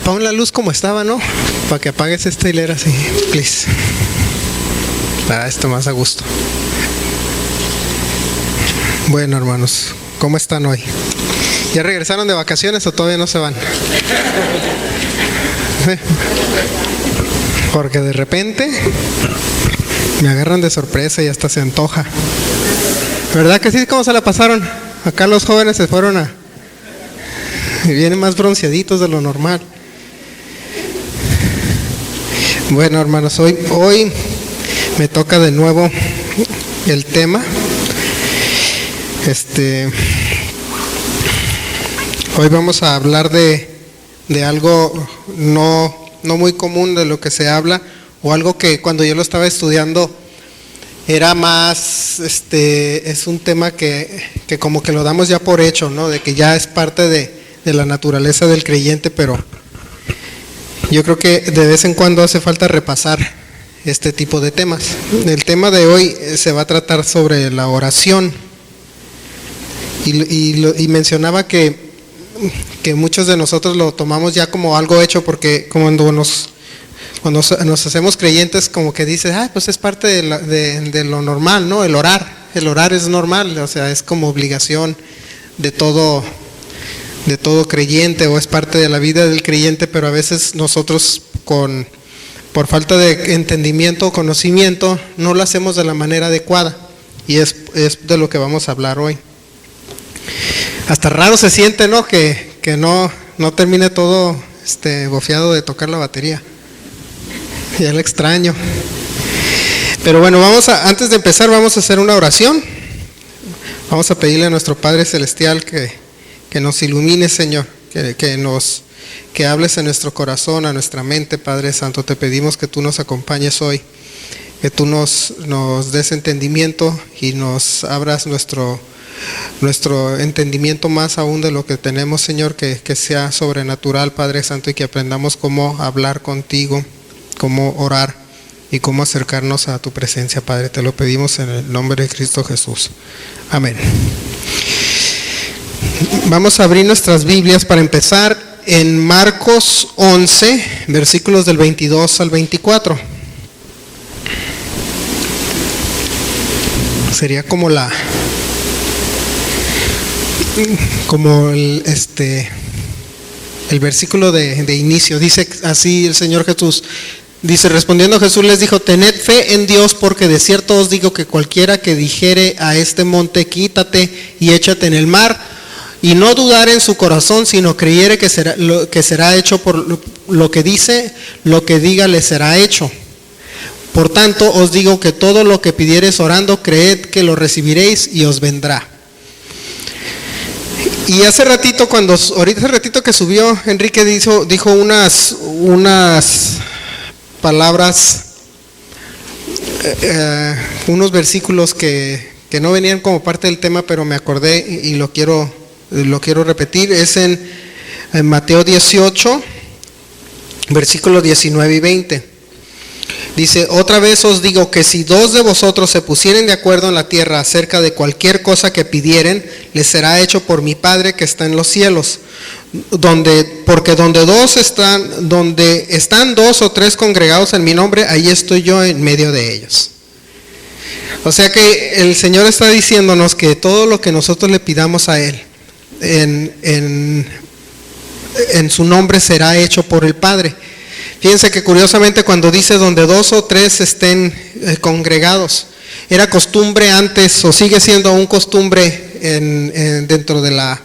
Pon la luz como estaba, ¿no? Para que apagues esta hilera así, please. Para esto más a gusto. Bueno, hermanos, ¿cómo están hoy? ¿Ya regresaron de vacaciones o todavía no se van? Porque de repente me agarran de sorpresa y hasta se antoja. ¿Verdad que sí? ¿Cómo se la pasaron? Acá los jóvenes se fueron a... Vienen más bronceaditos de lo normal. Bueno, hermanos, hoy me toca de nuevo el tema. Hoy vamos a hablar de algo no muy común de lo que se habla, o algo que cuando yo lo estaba estudiando era más, es un tema que como que lo damos ya por hecho, ¿no? De que ya es parte de la naturaleza del creyente, pero yo creo que de vez en cuando hace falta repasar este tipo de temas. El tema de hoy se va a tratar sobre la oración, y mencionaba que muchos de nosotros lo tomamos ya como algo hecho, porque cuando nos hacemos creyentes, como que dices, pues es parte de lo normal, ¿no? El orar es normal, o sea, es como obligación de todo creyente, o es parte de la vida del creyente, pero a veces nosotros por falta de entendimiento o conocimiento no lo hacemos de la manera adecuada, y es de lo que vamos a hablar hoy. Hasta raro se siente, ¿no? Que no termine todo bofeado de tocar la batería. Ya lo extraño. Pero bueno, antes de empezar vamos a hacer una oración. Vamos a pedirle a nuestro Padre Celestial que nos ilumine, Señor, que hables en nuestro corazón, a nuestra mente, Padre Santo. Te pedimos que tú nos acompañes hoy, que tú nos des entendimiento y nos abras nuestro entendimiento más aún de lo que tenemos, Señor, que sea sobrenatural, Padre Santo, y que aprendamos cómo hablar contigo, cómo orar y cómo acercarnos a tu presencia, Padre. Te lo pedimos en el nombre de Cristo Jesús. Amén. Vamos a abrir nuestras Biblias para empezar en Marcos 11, versículos del 22 al 24. Sería como el versículo de inicio. Dice así el Señor Jesús. Dice: respondiendo Jesús les dijo: tened fe en Dios, porque de cierto os digo que cualquiera que dijere a este monte, quítate y échate en el mar, y no dudar en su corazón, sino creyere que será hecho por lo que dice, lo que diga le será hecho. Por tanto os digo que todo lo que pidiereis orando, creed que lo recibiréis y os vendrá. Y hace ratito que subió Enrique dijo unas palabras, unos versículos que no venían como parte del tema, pero me acordé y lo quiero repetir. Es en Mateo 18, versículos 19 y 20. Dice: otra vez os digo que si dos de vosotros se pusieren de acuerdo en la tierra acerca de cualquier cosa que pidieren, les será hecho por mi Padre que está en los cielos. Porque donde están dos o tres congregados en mi nombre, ahí estoy yo en medio de ellos. O sea que el Señor está diciéndonos que todo lo que nosotros le pidamos a Él en su nombre será hecho por el Padre. Fíjense que curiosamente cuando dice donde dos o tres estén congregados, era costumbre antes, o sigue siendo aún costumbre dentro de la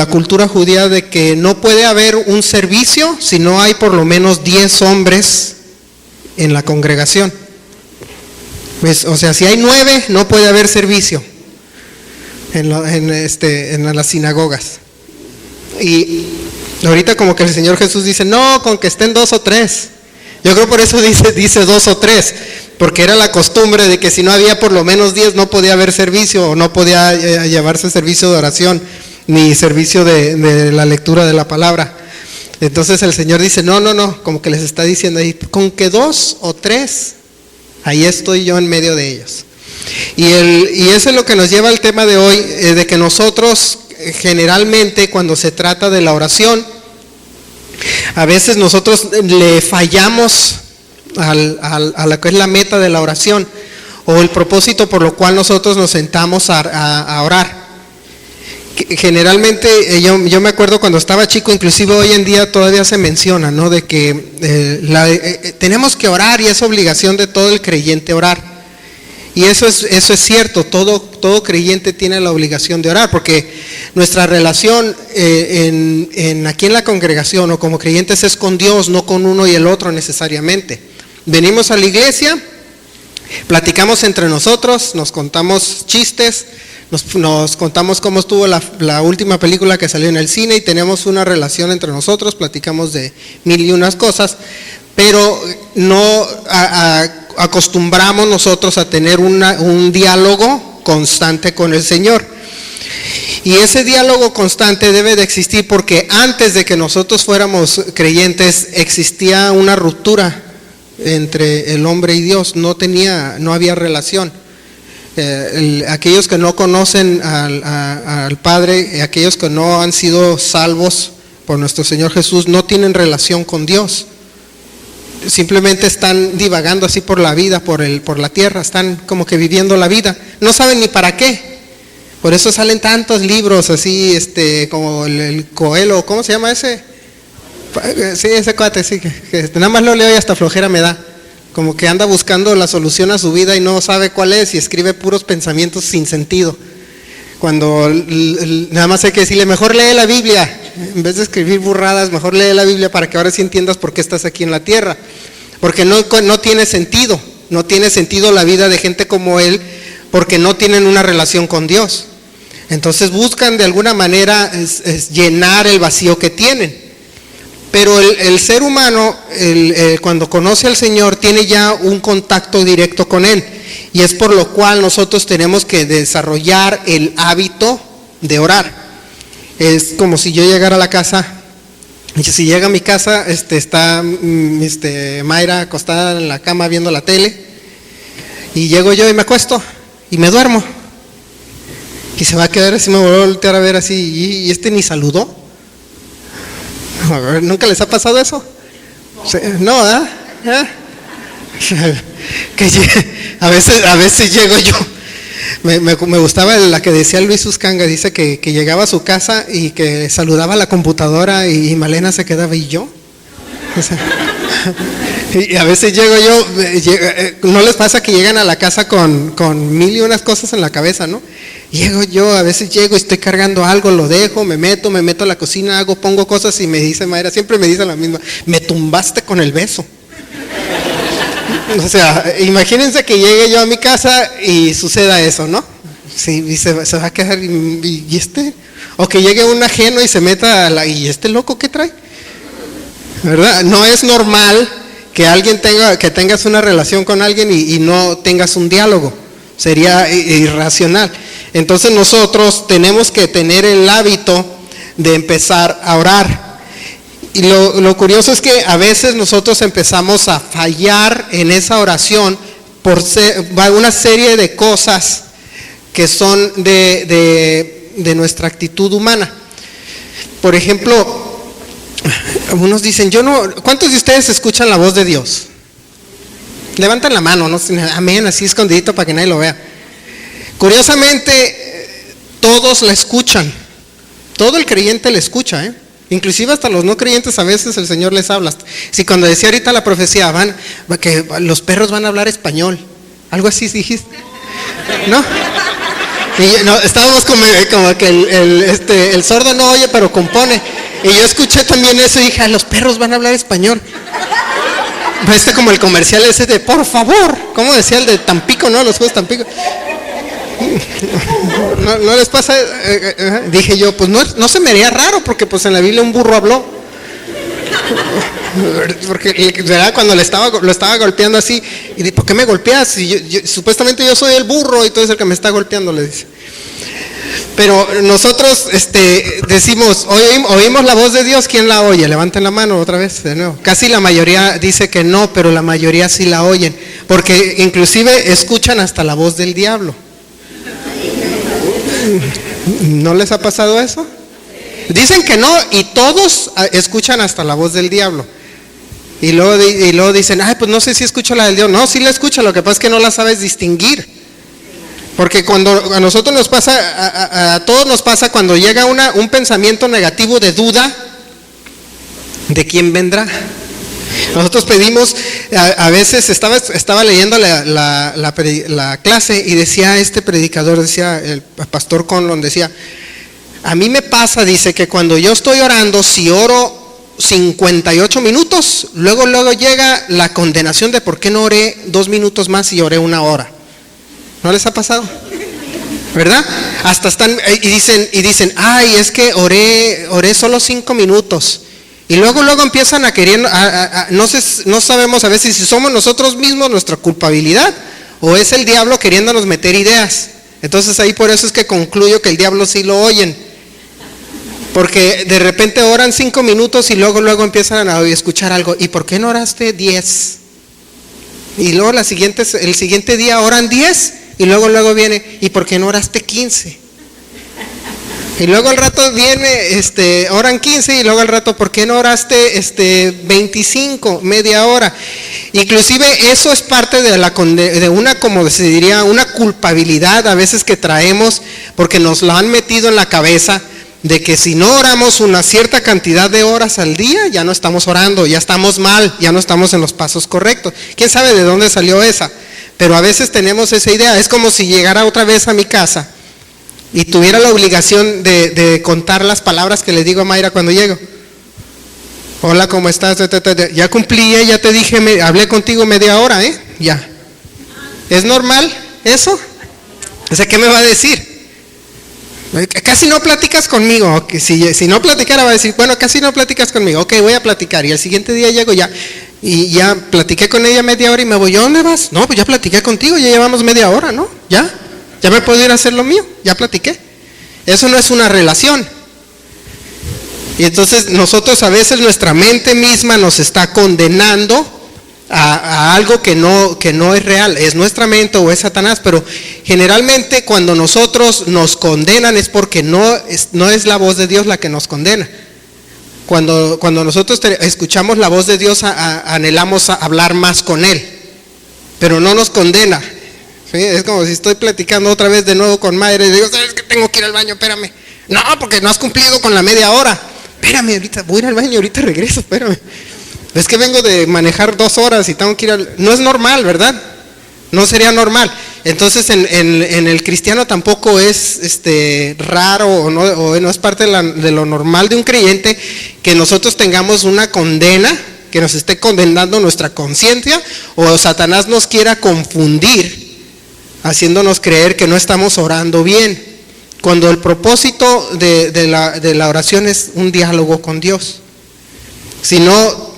cultura judía, de que no puede haber un servicio si no hay por lo menos 10 hombres en la congregación. Pues, o sea, si hay 9 no puede haber servicio en las sinagogas. Y ahorita como que el Señor Jesús dice: no, con que estén 2 o 3. Yo creo por eso dice 2 o 3, porque era la costumbre de que si no había por lo menos 10 no podía haber servicio, o no podía llevarse servicio de oración ni servicio de la lectura de la palabra. Entonces el Señor dice: no, como que les está diciendo ahí, con que 2 o 3, ahí estoy yo en medio de ellos. Y eso es lo que nos lleva al tema de hoy, de que nosotros generalmente cuando se trata de la oración, A veces nosotros le fallamos a lo que es la meta de la oración o el propósito por lo cual nosotros nos sentamos a orar. Generalmente yo me acuerdo cuando estaba chico, inclusive hoy en día todavía se menciona, ¿no? De que tenemos que orar y es obligación de todo el creyente orar. Y eso es cierto, todo creyente tiene la obligación de orar, porque nuestra relación aquí en la congregación o como creyentes es con Dios, no con uno y el otro necesariamente. Venimos a la iglesia, platicamos entre nosotros, nos contamos chistes, nos contamos cómo estuvo la última película que salió en el cine y tenemos una relación entre nosotros, platicamos de mil y unas cosas, pero no acostumbramos nosotros a tener un diálogo constante con el Señor. Y ese diálogo constante debe de existir porque antes de que nosotros fuéramos creyentes existía una ruptura entre el hombre y Dios, no había relación. Aquellos que no conocen al Padre, aquellos que no han sido salvos por nuestro Señor Jesús, no tienen relación con Dios. Simplemente están divagando así por la vida, por la tierra, están como que viviendo la vida, no saben ni para qué. Por eso salen tantos libros así, como el Coelho, ¿cómo se llama ese? Sí, ese cuate, sí, que nada más lo leo y hasta flojera me da. Como que anda buscando la solución a su vida y no sabe cuál es y escribe puros pensamientos sin sentido. Cuando nada más hay que decirle, mejor lee la Biblia. En vez de escribir burradas, mejor lee la Biblia para que ahora sí entiendas por qué estás aquí en la tierra. Porque no tiene sentido. No tiene sentido la vida de gente como él porque no tienen una relación con Dios. Entonces buscan de alguna manera llenar el vacío que tienen. Pero el ser humano, cuando conoce al Señor, tiene ya un contacto directo con Él. Y es por lo cual nosotros tenemos que desarrollar el hábito de orar. Es como si yo llegara a la casa, y si llega a mi casa, está Mayra acostada en la cama viendo la tele, y llego yo y me acuesto, y me duermo. Y se va a quedar así, me voy a voltear a ver así, y ni saludó. ¿Nunca les ha pasado eso? No, ¿ah? Que a veces llego yo. Me gustaba la que decía Luis Uscanga, dice que llegaba a su casa y que saludaba a la computadora y Malena se quedaba y yo. O sea, y a veces llego yo, ¿no les pasa que llegan a la casa con mil y unas cosas en la cabeza, no? A veces llego y estoy cargando algo, lo dejo, me meto a la cocina, pongo cosas y me dice Mayra, siempre me dice la misma, me tumbaste con el beso. O sea, imagínense que llegue yo a mi casa y suceda eso, ¿no? Sí, y se va a quedar, o que llegue un ajeno y se meta ¿y este loco qué trae? ¿Verdad? No es normal que tengas una relación con alguien y no tengas un diálogo. Sería irracional. Entonces nosotros tenemos que tener el hábito de empezar a orar. Y lo curioso es que a veces nosotros empezamos a fallar en esa oración por una serie de cosas que son de nuestra actitud humana. Por ejemplo, algunos dicen, ¿cuántos de ustedes escuchan la voz de Dios? Levantan la mano, ¿no? Amén, así escondidito para que nadie lo vea. Curiosamente, todos la escuchan. Todo el creyente la escucha, Inclusive hasta los no creyentes a veces el Señor les habla. Si cuando decía ahorita la profecía, que los perros van a hablar español. Algo así dijiste, ¿no? Y no, estábamos como que el sordo no oye pero compone. Y yo escuché también eso y dije, los perros van a hablar español. Como el comercial ese de por favor, ¿cómo decía el de Tampico, no? Los juegos Tampico. ¿No les pasa? Dije yo, pues no se me haría raro porque pues en la Biblia un burro habló. Porque ¿verdad? Cuando lo estaba golpeando así, y dije, ¿por qué me golpeas? Y supuestamente yo soy el burro y tú eres el que me está golpeando, le dice. Pero nosotros decimos, oímos la voz de Dios, ¿quién la oye? Levanten la mano otra vez, de nuevo. Casi la mayoría dice que no, pero la mayoría sí la oyen, porque inclusive escuchan hasta la voz del diablo. ¿No les ha pasado eso? Dicen que no, y todos escuchan hasta la voz del diablo. Y luego dicen, ay, pues no sé si escucho la del Dios. No, sí la escucha, lo que pasa es que no la sabes distinguir. Porque cuando a nosotros nos pasa, a todos nos pasa cuando llega un pensamiento negativo de duda, ¿de quién vendrá? Nosotros pedimos, a veces estaba leyendo la clase y decía este predicador, decía el pastor Conlon, decía, a mí me pasa, dice, que cuando yo estoy orando, si oro 58 minutos, luego llega la condenación de por qué no oré 2 minutos más y oré 1 hora. ¿No les ha pasado? ¿Verdad? Hasta están y dicen, ay, es que oré solo 5 minutos. Y luego empiezan a querer, no sabemos a veces si somos nosotros mismos nuestra culpabilidad o es el diablo queriéndonos meter ideas. Entonces ahí por eso es que concluyo que el diablo sí lo oyen. Porque de repente oran 5 minutos y luego empiezan a escuchar algo. ¿Y por qué no oraste 10? Y luego el siguiente día oran 10 y luego viene, ¿y por qué no oraste 15? Y luego al rato viene, oran 15 y luego al rato, ¿por qué no oraste 25, media hora? Inclusive eso es parte de una, como se diría, una culpabilidad a veces que traemos porque nos lo han metido en la cabeza de que si no oramos una cierta cantidad de horas al día, ya no estamos orando, ya estamos mal, ya no estamos en los pasos correctos. ¿Quién sabe de dónde salió esa? Pero a veces tenemos esa idea. Es como si llegara otra vez a mi casa y tuviera la obligación de contar las palabras que le digo a Mayra cuando llego. Hola, ¿cómo estás? Ya cumplí, ya te dije, hablé contigo media hora, ya. ¿Es normal eso? O sea, ¿qué me va a decir? Casi no platicas conmigo. Si no platicara va a decir, bueno, casi no platicas conmigo. Ok, voy a platicar. Y al siguiente día llego ya. Y ya platiqué con ella media hora y me voy. ¿A dónde vas? No, pues ya platiqué contigo, ya llevamos media hora, ¿no? Ya me puedo ir a hacer lo mío, ya platiqué. Eso no es una relación. Y entonces nosotros a veces nuestra mente misma nos está condenando a algo que no es real, es nuestra mente o es Satanás, pero generalmente cuando nosotros nos condenan es porque no es la voz de Dios la que nos condena. Cuando nosotros escuchamos la voz de Dios, anhelamos a hablar más con Él, pero no nos condena. ¿Sí? Es como si estoy platicando otra vez de nuevo con Mayra y digo, ¿sabes que tengo que ir al baño? Espérame. No, porque no has cumplido con la media hora. Espérame, ahorita voy a ir al baño, ahorita regreso, espérame. Es que vengo de manejar 2 horas y tengo que ir no es normal, ¿verdad? No sería normal. Entonces en el cristiano tampoco es raro o no es parte de lo normal de un creyente que nosotros tengamos una condena, que nos esté condenando nuestra conciencia, o Satanás nos quiera confundir haciéndonos creer que no estamos orando bien, cuando el propósito de la oración es un diálogo con Dios. Si no,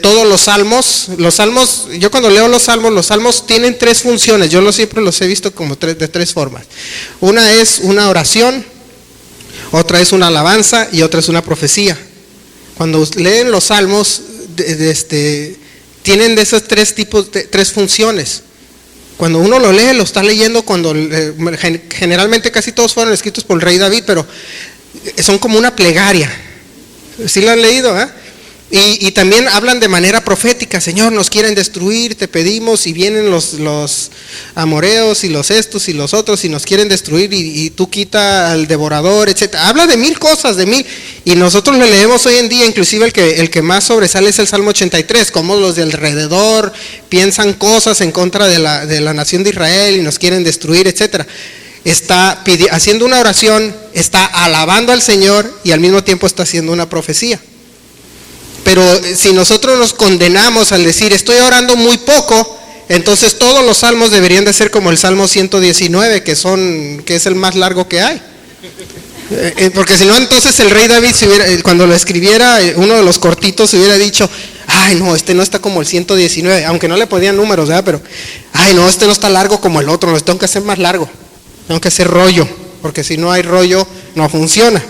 todos los salmos, yo cuando leo los salmos tienen 3 funciones. Yo siempre los he visto como de 3 formas. Una es una oración, otra es una alabanza y otra es una profecía. Cuando leen los salmos, tienen de esos 3 tipos, 3 funciones. Cuando uno lo lee, lo está leyendo generalmente casi todos fueron escritos por el rey David, pero son como una plegaria. ¿Sí lo han leído? Y también hablan de manera profética. Señor, nos quieren destruir, te pedimos, y vienen los amoreos y los estos y los otros y nos quieren destruir y tú quita al devorador, etcétera. Habla de 1000 cosas, y nosotros le leemos hoy en día, inclusive el que más sobresale es el Salmo 83, como los de alrededor piensan cosas en contra de la nación de Israel y nos quieren destruir, etcétera. Está haciendo una oración, está alabando al Señor y al mismo tiempo está haciendo una profecía. Pero si nosotros nos condenamos al decir estoy orando muy poco, entonces todos los salmos deberían de ser como el Salmo 119, que es el más largo que hay. Porque si no, entonces el rey David, cuando lo escribiera, uno de los cortitos hubiera dicho, ay no, no está como el 119, aunque no le podían números, ¿verdad? Pero, ay no, no está largo como el otro, lo tengo que hacer más largo, tengo que hacer rollo, porque si no hay rollo no funciona.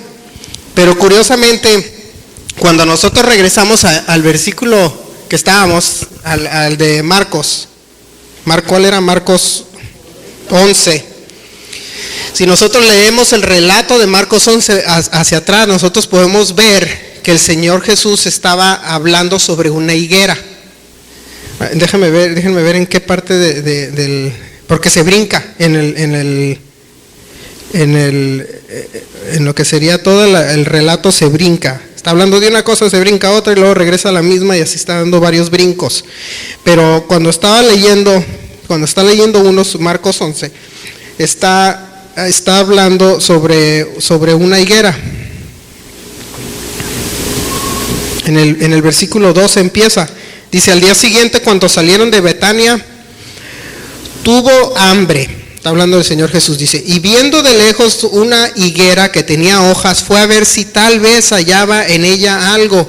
Pero curiosamente, cuando nosotros regresamos al versículo que estábamos, al de Marcos, ¿cuál era? Marcos 11. Si nosotros leemos el relato de Marcos 11 hacia atrás, nosotros podemos ver que el Señor Jesús estaba hablando sobre una higuera. Déjenme ver en qué parte del... Porque se brinca en lo que sería todo el relato, se brinca. Está hablando de una cosa, se brinca a otra y luego regresa a la misma y así está dando varios brincos. Pero cuando está leyendo Marcos 11, está hablando sobre una higuera. En el versículo 12 empieza, dice: al día siguiente, cuando salieron de Betania, tuvo hambre. Está hablando del Señor Jesús, dice, y viendo de lejos una higuera que tenía hojas, fue a ver si tal vez hallaba en ella algo,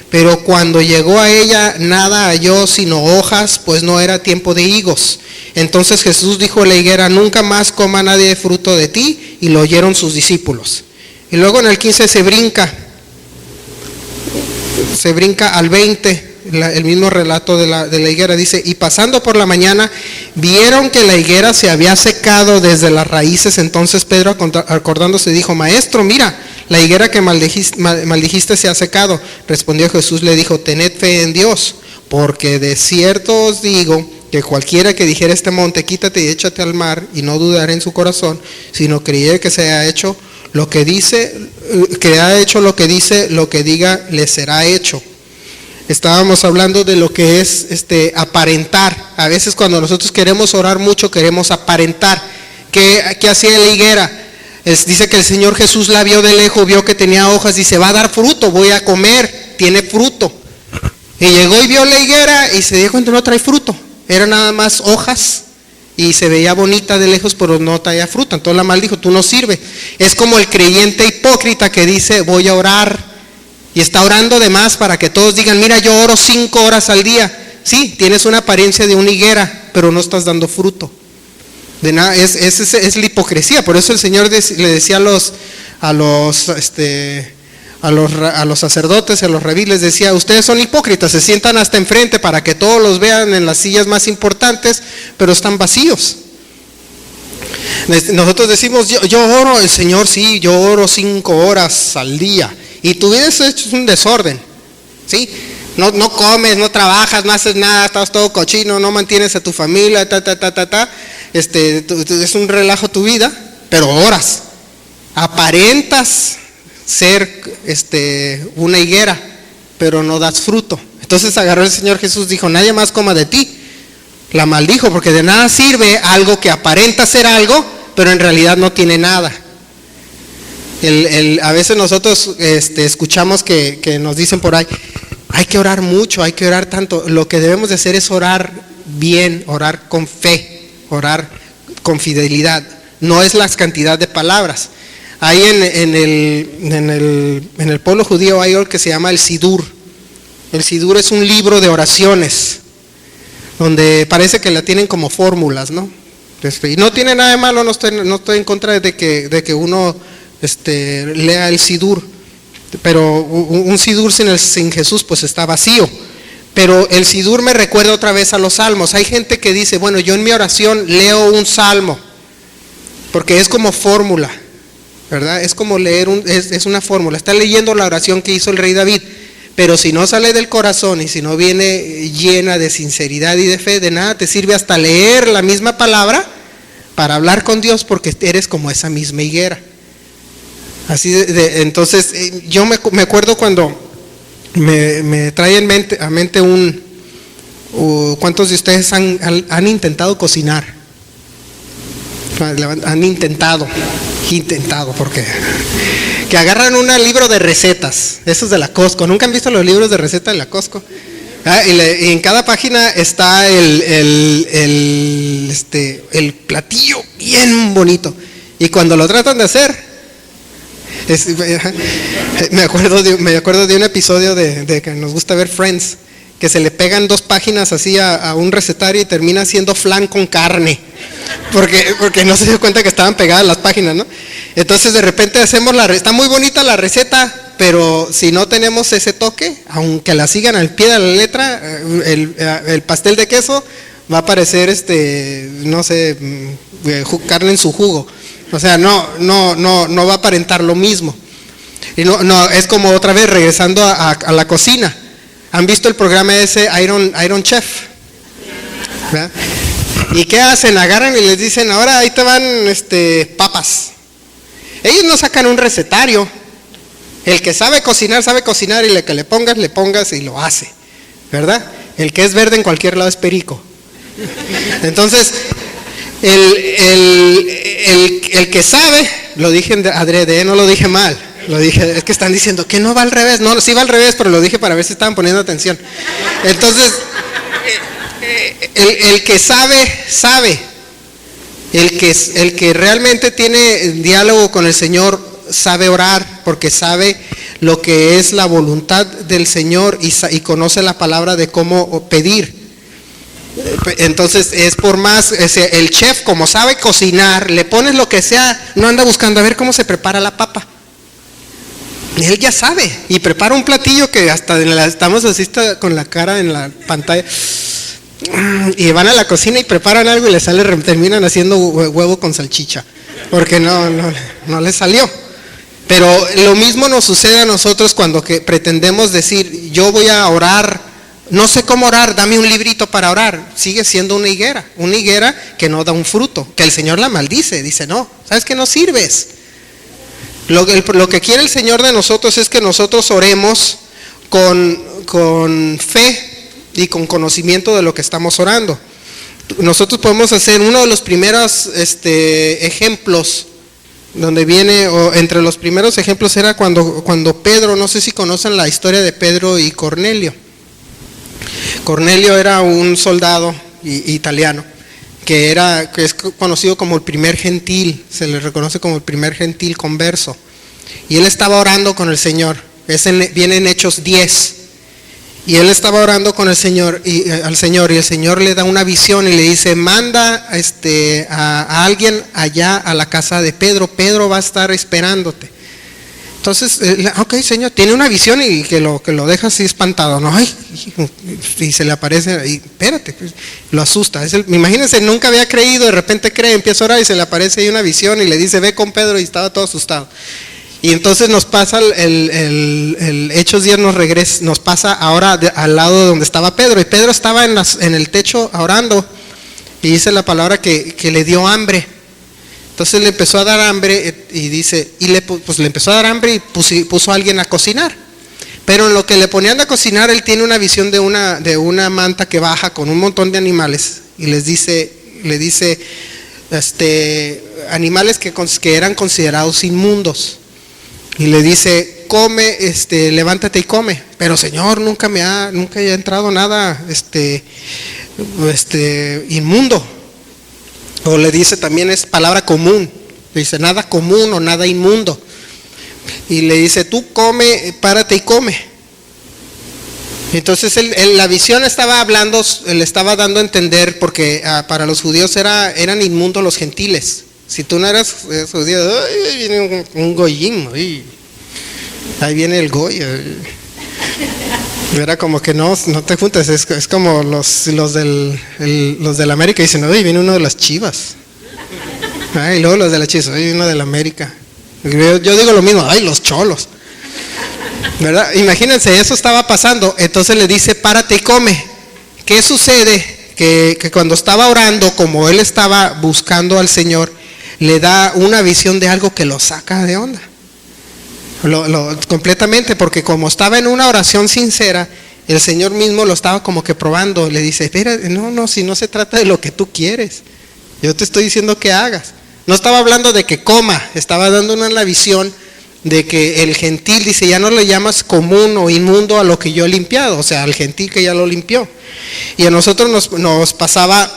pero cuando llegó a ella nada halló sino hojas, pues no era tiempo de higos. Entonces Jesús dijo a la higuera: nunca más coma nadie fruto de ti, y lo oyeron sus discípulos. Y luego en el 15 se brinca al 20, el mismo relato de la higuera, dice: y pasando por la mañana vieron que la higuera se había secado desde las raíces. Entonces Pedro, acordándose, dijo: maestro, mira, la higuera que maldijiste se ha secado. Respondió Jesús, le dijo: tened fe en Dios, porque de cierto os digo que cualquiera que dijera este monte: quítate y échate al mar, y no dudará en su corazón, sino creyere que se ha hecho lo que dice, lo que diga le será hecho. Estábamos hablando de lo que es aparentar. A veces cuando nosotros queremos orar mucho, queremos aparentar. ¿Qué hacía la higuera? Dice que el Señor Jesús la vio de lejos, vio que tenía hojas, dice: va a dar fruto, voy a comer, tiene fruto. Y llegó y vio la higuera y se dio cuenta que no trae fruto. Era nada más hojas y se veía bonita de lejos, pero no traía fruta. Entonces la maldijo: tú no sirves. Es como el creyente hipócrita que dice: voy a orar. Y está orando de más para que todos digan: mira, yo oro 5 horas al día. Sí, tienes una apariencia de una higuera, pero no estás dando fruto. De nada, es la hipocresía. Por eso el Señor le decía a los sacerdotes, a los rabíes, les decía: ustedes son hipócritas, se sientan hasta enfrente para que todos los vean en las sillas más importantes, pero están vacíos. Nosotros decimos: yo oro, el Señor, sí, yo oro 5 horas al día. Y tu vida es un desorden, ¿sí? No comes, no trabajas, no haces nada, estás todo cochino, no mantienes a tu familia, es un relajo tu vida, pero oras. Aparentas ser una higuera, pero no das fruto. Entonces agarró el Señor Jesús, dijo: nadie más coma de ti. La maldijo, porque de nada sirve algo que aparenta ser algo, pero en realidad no tiene nada. A veces nosotros escuchamos que nos dicen por ahí: hay que orar mucho, hay que orar tanto. Lo que debemos de hacer es orar bien, orar con fe, orar con fidelidad. No es la cantidad de palabras. Ahí en el pueblo judío hay algo que se llama el Sidur. El Sidur es un libro de oraciones, donde parece que la tienen como fórmulas, ¿no? Y no tiene nada de malo, no estoy en contra de que uno lea el Sidur, pero un Sidur sin Jesús pues está vacío. Pero el Sidur me recuerda otra vez a los salmos. Hay gente que dice: bueno, yo en mi oración leo un salmo, porque es como fórmula, ¿verdad? Es como leer es una fórmula. Está leyendo la oración que hizo el rey David, pero si no sale del corazón y si no viene llena de sinceridad y de fe, de nada te sirve hasta leer la misma palabra para hablar con Dios, porque eres como esa misma higuera. Así entonces yo me acuerdo cuando me trae a mente ¿cuántos de ustedes han intentado cocinar? Han intentado, porque que agarran un libro de recetas, esos de la Costco. ¿Nunca han visto los libros de recetas de la Costco? Y en cada página está el platillo bien bonito, y cuando lo tratan de hacer, me acuerdo de un episodio de que nos gusta ver Friends, que se le pegan 2 páginas así a un recetario y termina siendo flan con carne, porque no se dio cuenta que estaban pegadas las páginas, ¿no? Entonces de repente hacemos está muy bonita la receta, pero si no tenemos ese toque, aunque la sigan al pie de la letra, el pastel de queso va a parecer no sé, carne en su jugo. O sea, no va a aparentar lo mismo. Y no, es como otra vez regresando a la cocina. ¿Han visto el programa ese Iron Chef? ¿Verdad? ¿Y qué hacen? Agarran y les dicen, ahora ahí te van papas. Ellos no sacan un recetario. El que sabe cocinar y el que le pongas y lo hace, ¿verdad? El que es verde en cualquier lado es perico. Entonces, el que sabe, lo dije adrede, no lo dije mal. Lo dije, es que están diciendo que no va al revés. No, sí va al revés, pero lo dije para ver si estaban poniendo atención. Entonces, el que sabe. El que realmente tiene diálogo con el Señor sabe orar, porque sabe lo que es la voluntad del Señor y conoce la palabra de cómo pedir. Entonces es por más, el chef como sabe cocinar, le pones lo que sea, no anda buscando a ver cómo se prepara la papa. Él ya sabe y prepara un platillo que hasta estamos así con la cara en la pantalla. Y van a la cocina y preparan algo y terminan haciendo huevo con salchicha, porque no les salió. Pero lo mismo nos sucede a nosotros cuando que pretendemos decir, yo voy a orar, no sé cómo orar, dame un librito para orar. Sigue siendo una higuera que no da un fruto, que el Señor la maldice, dice, no, ¿sabes que no sirves? Lo que quiere el Señor de nosotros es que nosotros oremos con fe y con conocimiento de lo que estamos orando. Nosotros podemos hacer uno de los primeros ejemplos, donde viene, o entre los primeros ejemplos era cuando Pedro, no sé si conocen la historia de Pedro y Cornelio. Cornelio era un soldado italiano que es conocido como el primer gentil, se le reconoce como el primer gentil converso, y él estaba orando con el Señor. Viene en Hechos 10. Y él estaba orando con el Señor al Señor, y el Señor le da una visión y le dice, manda a alguien allá a la casa de Pedro. Pedro va a estar esperándote. Entonces, ok, Señor, tiene una visión y que lo deja así espantado, ¿no? Ay, y se le aparece, y espérate, lo asusta. Imagínense, nunca había creído, de repente cree, empieza a orar y se le aparece ahí una visión y le dice, ve con Pedro, y estaba todo asustado. Y entonces nos pasa el Hechos 10, nos pasa ahora al lado de donde estaba Pedro. Y Pedro estaba en el techo orando, y dice la palabra que le dio hambre. Entonces le empezó a dar hambre y dice, le empezó a dar hambre y puso a alguien a cocinar. Pero en lo que le ponían a cocinar, él tiene una visión de una manta que baja con un montón de animales y le dice animales que eran considerados inmundos. Y le dice, come, levántate y come. Pero Señor, nunca haya entrado nada inmundo. O le dice también, es palabra común, le dice nada común o nada inmundo. Y le dice, tú come, párate y come. Entonces la visión estaba hablando, le estaba dando a entender, porque para los judíos eran inmundos los gentiles. Si tú no eras judío, ahí viene un goyim, ahí viene el goy. Era como que no te juntes, es como los del América dicen, oye, viene uno de las Chivas. Y luego los de la Chivas, oye, uno de la América. Yo digo lo mismo, ay, los Cholos, ¿verdad? Imagínense, eso estaba pasando. Entonces le dice, párate y come. ¿Qué sucede? Que cuando estaba orando, como él estaba buscando al Señor, le da una visión de algo que lo saca de onda. Completamente, porque como estaba en una oración sincera, el Señor mismo lo estaba como que probando. Le dice, espera, no, si no se trata de lo que tú quieres, yo te estoy diciendo que hagas. No estaba hablando de que coma, estaba dando la visión de que el gentil, dice, ya no le llamas común o inmundo a lo que yo he limpiado, o sea, al gentil que ya lo limpió. Y a nosotros nos pasa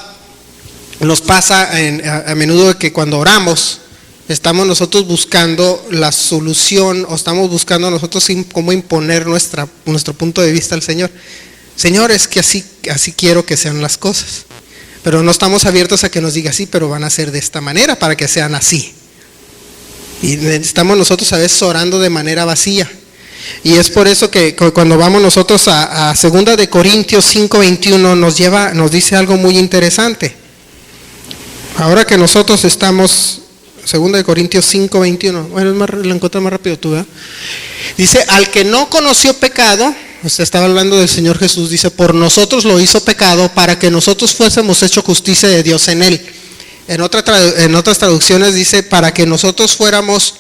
a menudo que cuando oramos, estamos nosotros buscando la solución, o estamos buscando nosotros cómo imponer nuestro punto de vista al Señor. Señor, es que así quiero que sean las cosas. Pero no estamos abiertos a que nos diga, sí, pero van a ser de esta manera para que sean así. Y estamos nosotros a veces orando de manera vacía. Y es por eso que cuando vamos nosotros a 2 de Corintios 5:21 nos dice algo muy interesante. Ahora que nosotros estamos Segunda de Corintios 5:21. Bueno, lo encuentro más rápido tú, ¿verdad? Dice, al que no conoció pecado, usted estaba hablando del Señor Jesús, dice, por nosotros lo hizo pecado para que nosotros fuésemos hecho justicia de Dios en él. En otras traducciones dice, para que nosotros fuéramos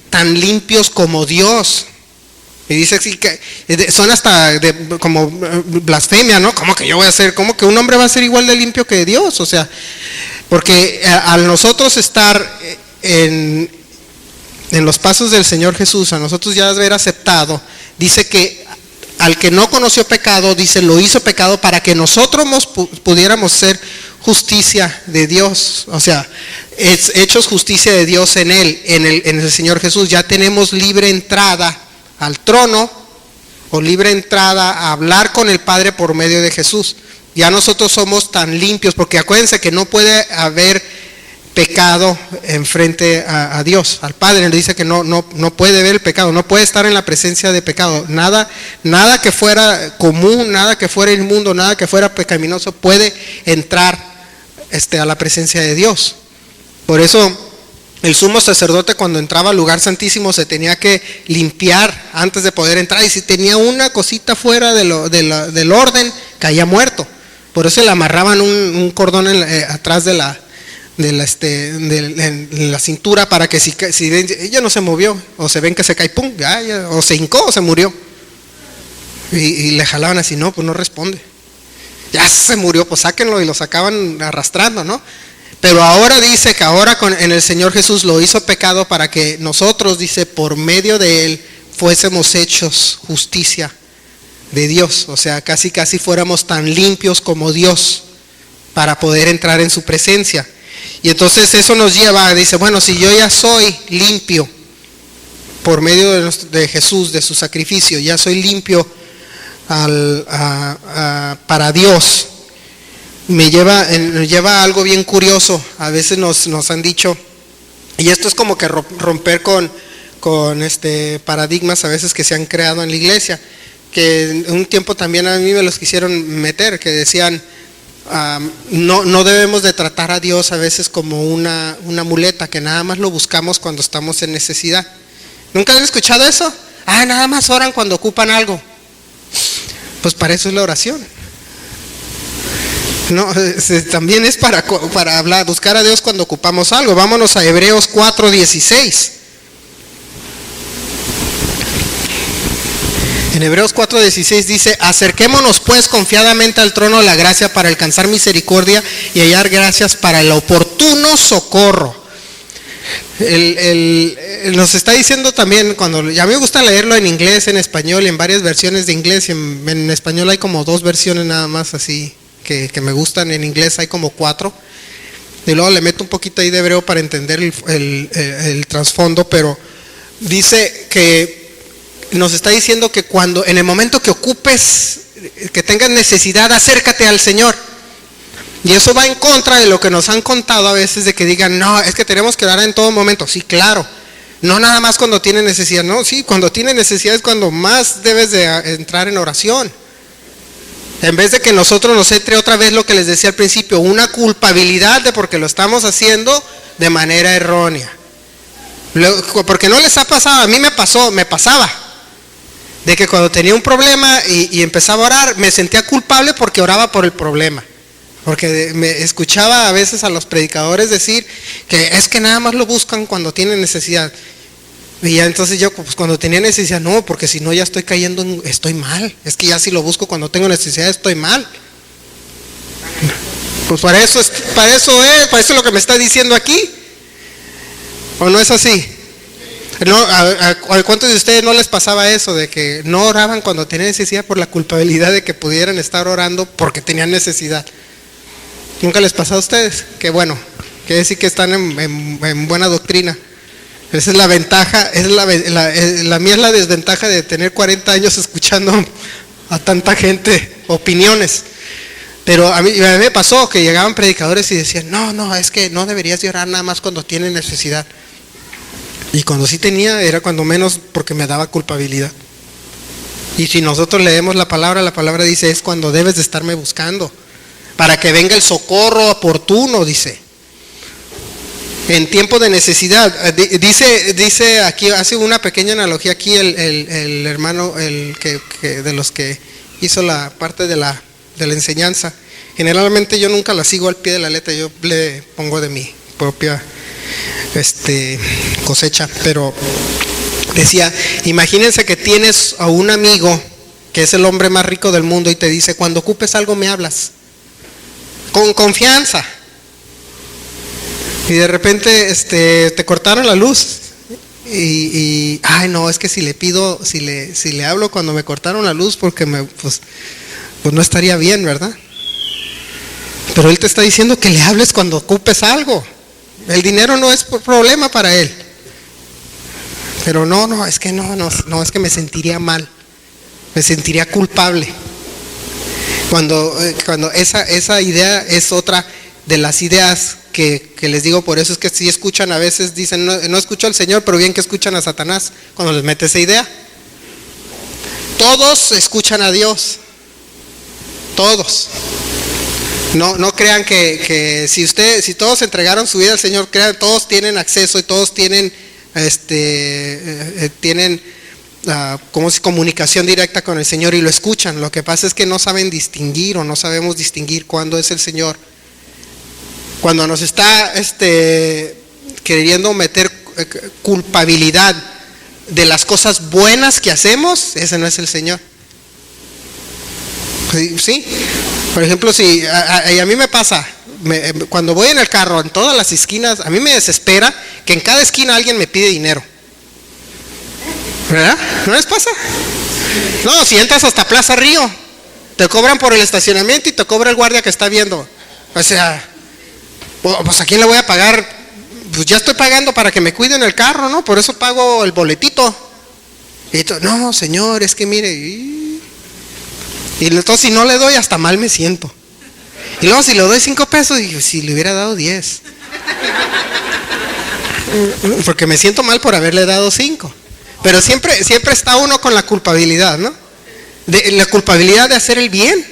tan limpios como Dios. Y dice así que son hasta como blasfemia, ¿no? ¿Cómo que yo voy a ser? ¿Cómo que un hombre va a ser igual de limpio que Dios? O sea, porque al nosotros estar en los pasos del Señor Jesús, a nosotros ya haber aceptado, dice que al que no conoció pecado, dice, lo hizo pecado para que nosotros pudiéramos ser justicia de Dios. O sea, hechos justicia de Dios en él, en el Señor Jesús. Ya tenemos libre entrada al trono, o libre entrada a hablar con el Padre por medio de Jesús. Ya nosotros somos tan limpios, porque acuérdense que no puede haber pecado enfrente a Dios, al Padre. Él dice que no puede ver el pecado, no puede estar en la presencia de pecado. Nada que fuera común, nada que fuera inmundo, nada que fuera pecaminoso puede entrar a la presencia de Dios. Por eso el sumo sacerdote, cuando entraba al lugar santísimo, se tenía que limpiar antes de poder entrar, y si tenía una cosita fuera del orden, caía muerto. Por eso le amarraban un cordón atrás de la cintura, para que si ella no se movió, o se ven que se cae, pum, o se hincó o se murió, y le jalaban así, no, pues no responde, ya se murió, pues sáquenlo, y lo sacaban arrastrando, ¿no? Pero ahora dice que en el Señor Jesús lo hizo pecado para que nosotros, dice, por medio de él fuésemos hechos justicia de Dios. O sea, casi fuéramos tan limpios como Dios para poder entrar en su presencia. Y entonces eso nos lleva, dice, bueno, si yo ya soy limpio por medio de Jesús, de su sacrificio, ya soy limpio para Dios, me lleva a algo bien curioso. A veces nos han dicho, y esto es como que romper con paradigmas a veces que se han creado en la iglesia, que un tiempo también a mí me los quisieron meter, que decían, no debemos de tratar a Dios a veces como una muleta, que nada más lo buscamos cuando estamos en necesidad. ¿Nunca han escuchado eso? Nada más oran cuando ocupan algo. Pues para eso es la oración. No, también es para hablar, buscar a Dios cuando ocupamos algo. Vámonos a Hebreos 4:16. En Hebreos 4:16 dice, acerquémonos pues confiadamente al trono de la gracia para alcanzar misericordia y hallar gracias para el oportuno socorro. Nos está diciendo también, ya me gusta leerlo en inglés, en español y en varias versiones de inglés. En español hay como 2 versiones nada más así que me gustan. En inglés hay como 4, y luego le meto un poquito ahí de hebreo para entender el trasfondo. Pero dice que nos está diciendo que cuando, en el momento que ocupes, que tengas necesidad, acércate al Señor. Y eso va en contra de lo que nos han contado a veces, de que digan, no, es que tenemos que orar en todo momento. Sí, claro, no nada más cuando tiene necesidad. No, sí, cuando tiene necesidad es cuando más debes de entrar en oración. En vez de que nosotros nos entre otra vez lo que les decía al principio, una culpabilidad de porque lo estamos haciendo de manera errónea. Porque no les ha pasado, a mí me pasaba, de que cuando tenía un problema y empezaba a orar, me sentía culpable porque oraba por el problema. Porque me escuchaba a veces a los predicadores decir que es que nada más lo buscan cuando tienen necesidad. Y ya entonces yo, pues cuando tenía necesidad, no, porque si no ya estoy cayendo, estoy mal. Es que ya si lo busco cuando tengo necesidad, estoy mal. Pues para eso es lo que me está diciendo aquí. ¿O no es así? No, ¿a cuántos de ustedes no les pasaba eso, de que no oraban cuando tenían necesidad por la culpabilidad de que pudieran estar orando porque tenían necesidad? ¿Nunca les pasó a ustedes? Que bueno, quiere decir que están en buena doctrina. Esa es la ventaja, la mía es la desventaja de tener 40 años escuchando a tanta gente, opiniones. Pero a mí me pasó que llegaban predicadores y decían, no, es que no deberías de orar nada más cuando tienes necesidad. Y cuando sí tenía, era cuando menos, porque me daba culpabilidad. Y si nosotros leemos la palabra dice, es cuando debes de estarme buscando, para que venga el socorro oportuno, dice. en tiempo de necesidad. Dice aquí, hace una pequeña analogía aquí el hermano, de los que hizo la parte de la enseñanza. Generalmente yo nunca la sigo al pie de la letra, yo le pongo de mi propia cosecha, pero decía, imagínense que tienes a un amigo que es el hombre más rico del mundo y te dice, cuando ocupes algo me hablas, con confianza. Y de repente te cortaron la luz ay no, es que si le pido, si le hablo cuando me cortaron la luz, porque pues no estaría bien, ¿verdad? Pero él te está diciendo que le hables cuando ocupes algo. El dinero no es problema para él. Pero no, es que no, es que me sentiría mal, me sentiría culpable. Cuando esa idea es otra de las ideas que les digo, por eso es que si escuchan a veces dicen, no escucho al Señor, pero bien que escuchan a Satanás cuando les mete esa idea. Todos escuchan a Dios, todos. No crean que si todos entregaron su vida al Señor, crean, todos tienen acceso y todos tienen como si comunicación directa con el Señor y lo escuchan. Lo que pasa es que no saben distinguir o no sabemos distinguir cuándo es el Señor. Cuando nos está queriendo meter culpabilidad de las cosas buenas que hacemos, ese no es el Señor. ¿Sí? Por ejemplo, si a mí me pasa, cuando voy en el carro, en todas las esquinas, a mí me desespera que en cada esquina alguien me pide dinero. ¿Verdad? ¿No les pasa? No, si entras hasta Plaza Río, te cobran por el estacionamiento y te cobra el guardia que está viendo. O sea, pues ¿a quién le voy a pagar? Pues ya estoy pagando para que me cuiden el carro, ¿no? Por eso pago el boletito. Y no, señor, es que mire. Y entonces si no le doy, hasta mal me siento. Y luego si le doy 5 pesos, digo, si le hubiera dado 10. Porque me siento mal por haberle dado 5. Pero siempre está uno con la culpabilidad, ¿no? La culpabilidad de hacer el bien.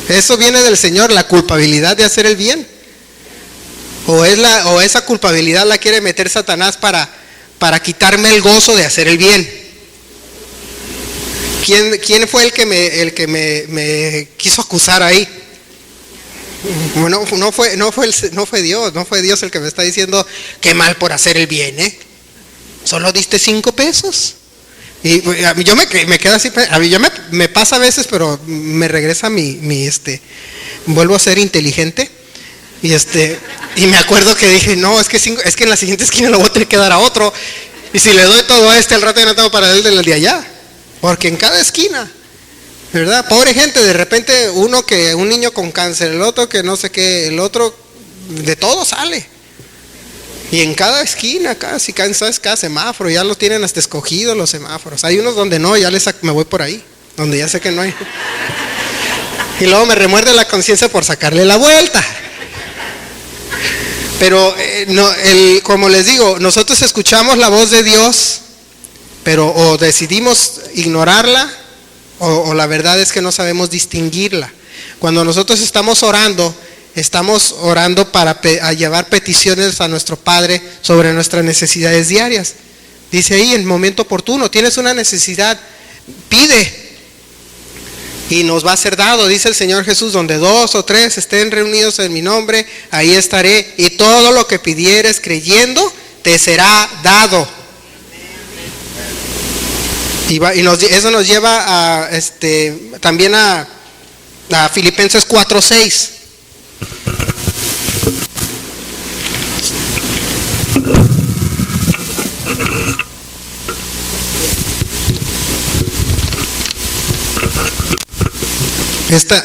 Eso viene del Señor, la culpabilidad de hacer el bien. O esa culpabilidad la quiere meter Satanás para quitarme el gozo de hacer el bien. ¿Quién fue el que me quiso acusar ahí? Bueno, no fue Dios el que me está diciendo qué mal por hacer el bien, Solo diste 5 pesos. Y a mí yo me quedo así, a mí me pasa a veces, pero me regresa vuelvo a ser inteligente. Y me acuerdo que dije, no, es que en la siguiente esquina lo voy a tener que dar a otro. Y si le doy todo al rato ya no tengo para él del de allá. Porque en cada esquina, ¿verdad? Pobre gente, de repente un niño con cáncer, el otro que no sé qué, el otro, de todo sale. Y en cada esquina, cada semáforo, ya lo tienen hasta escogidos los semáforos. Hay unos donde no, ya me voy por ahí, donde ya sé que no hay. Y luego me remuerde la conciencia por sacarle la vuelta. Pero como les digo, nosotros escuchamos la voz de Dios, pero o decidimos ignorarla o la verdad es que no sabemos distinguirla. Cuando nosotros estamos orando para llevar peticiones a nuestro Padre sobre nuestras necesidades diarias. Dice ahí, en el momento oportuno, tienes una necesidad, pide y nos va a ser dado. Dice el Señor Jesús, donde 2 o 3 estén reunidos en mi nombre, ahí estaré, y todo lo que pidieres creyendo te será dado. Eso nos lleva también a Filipenses 4:6.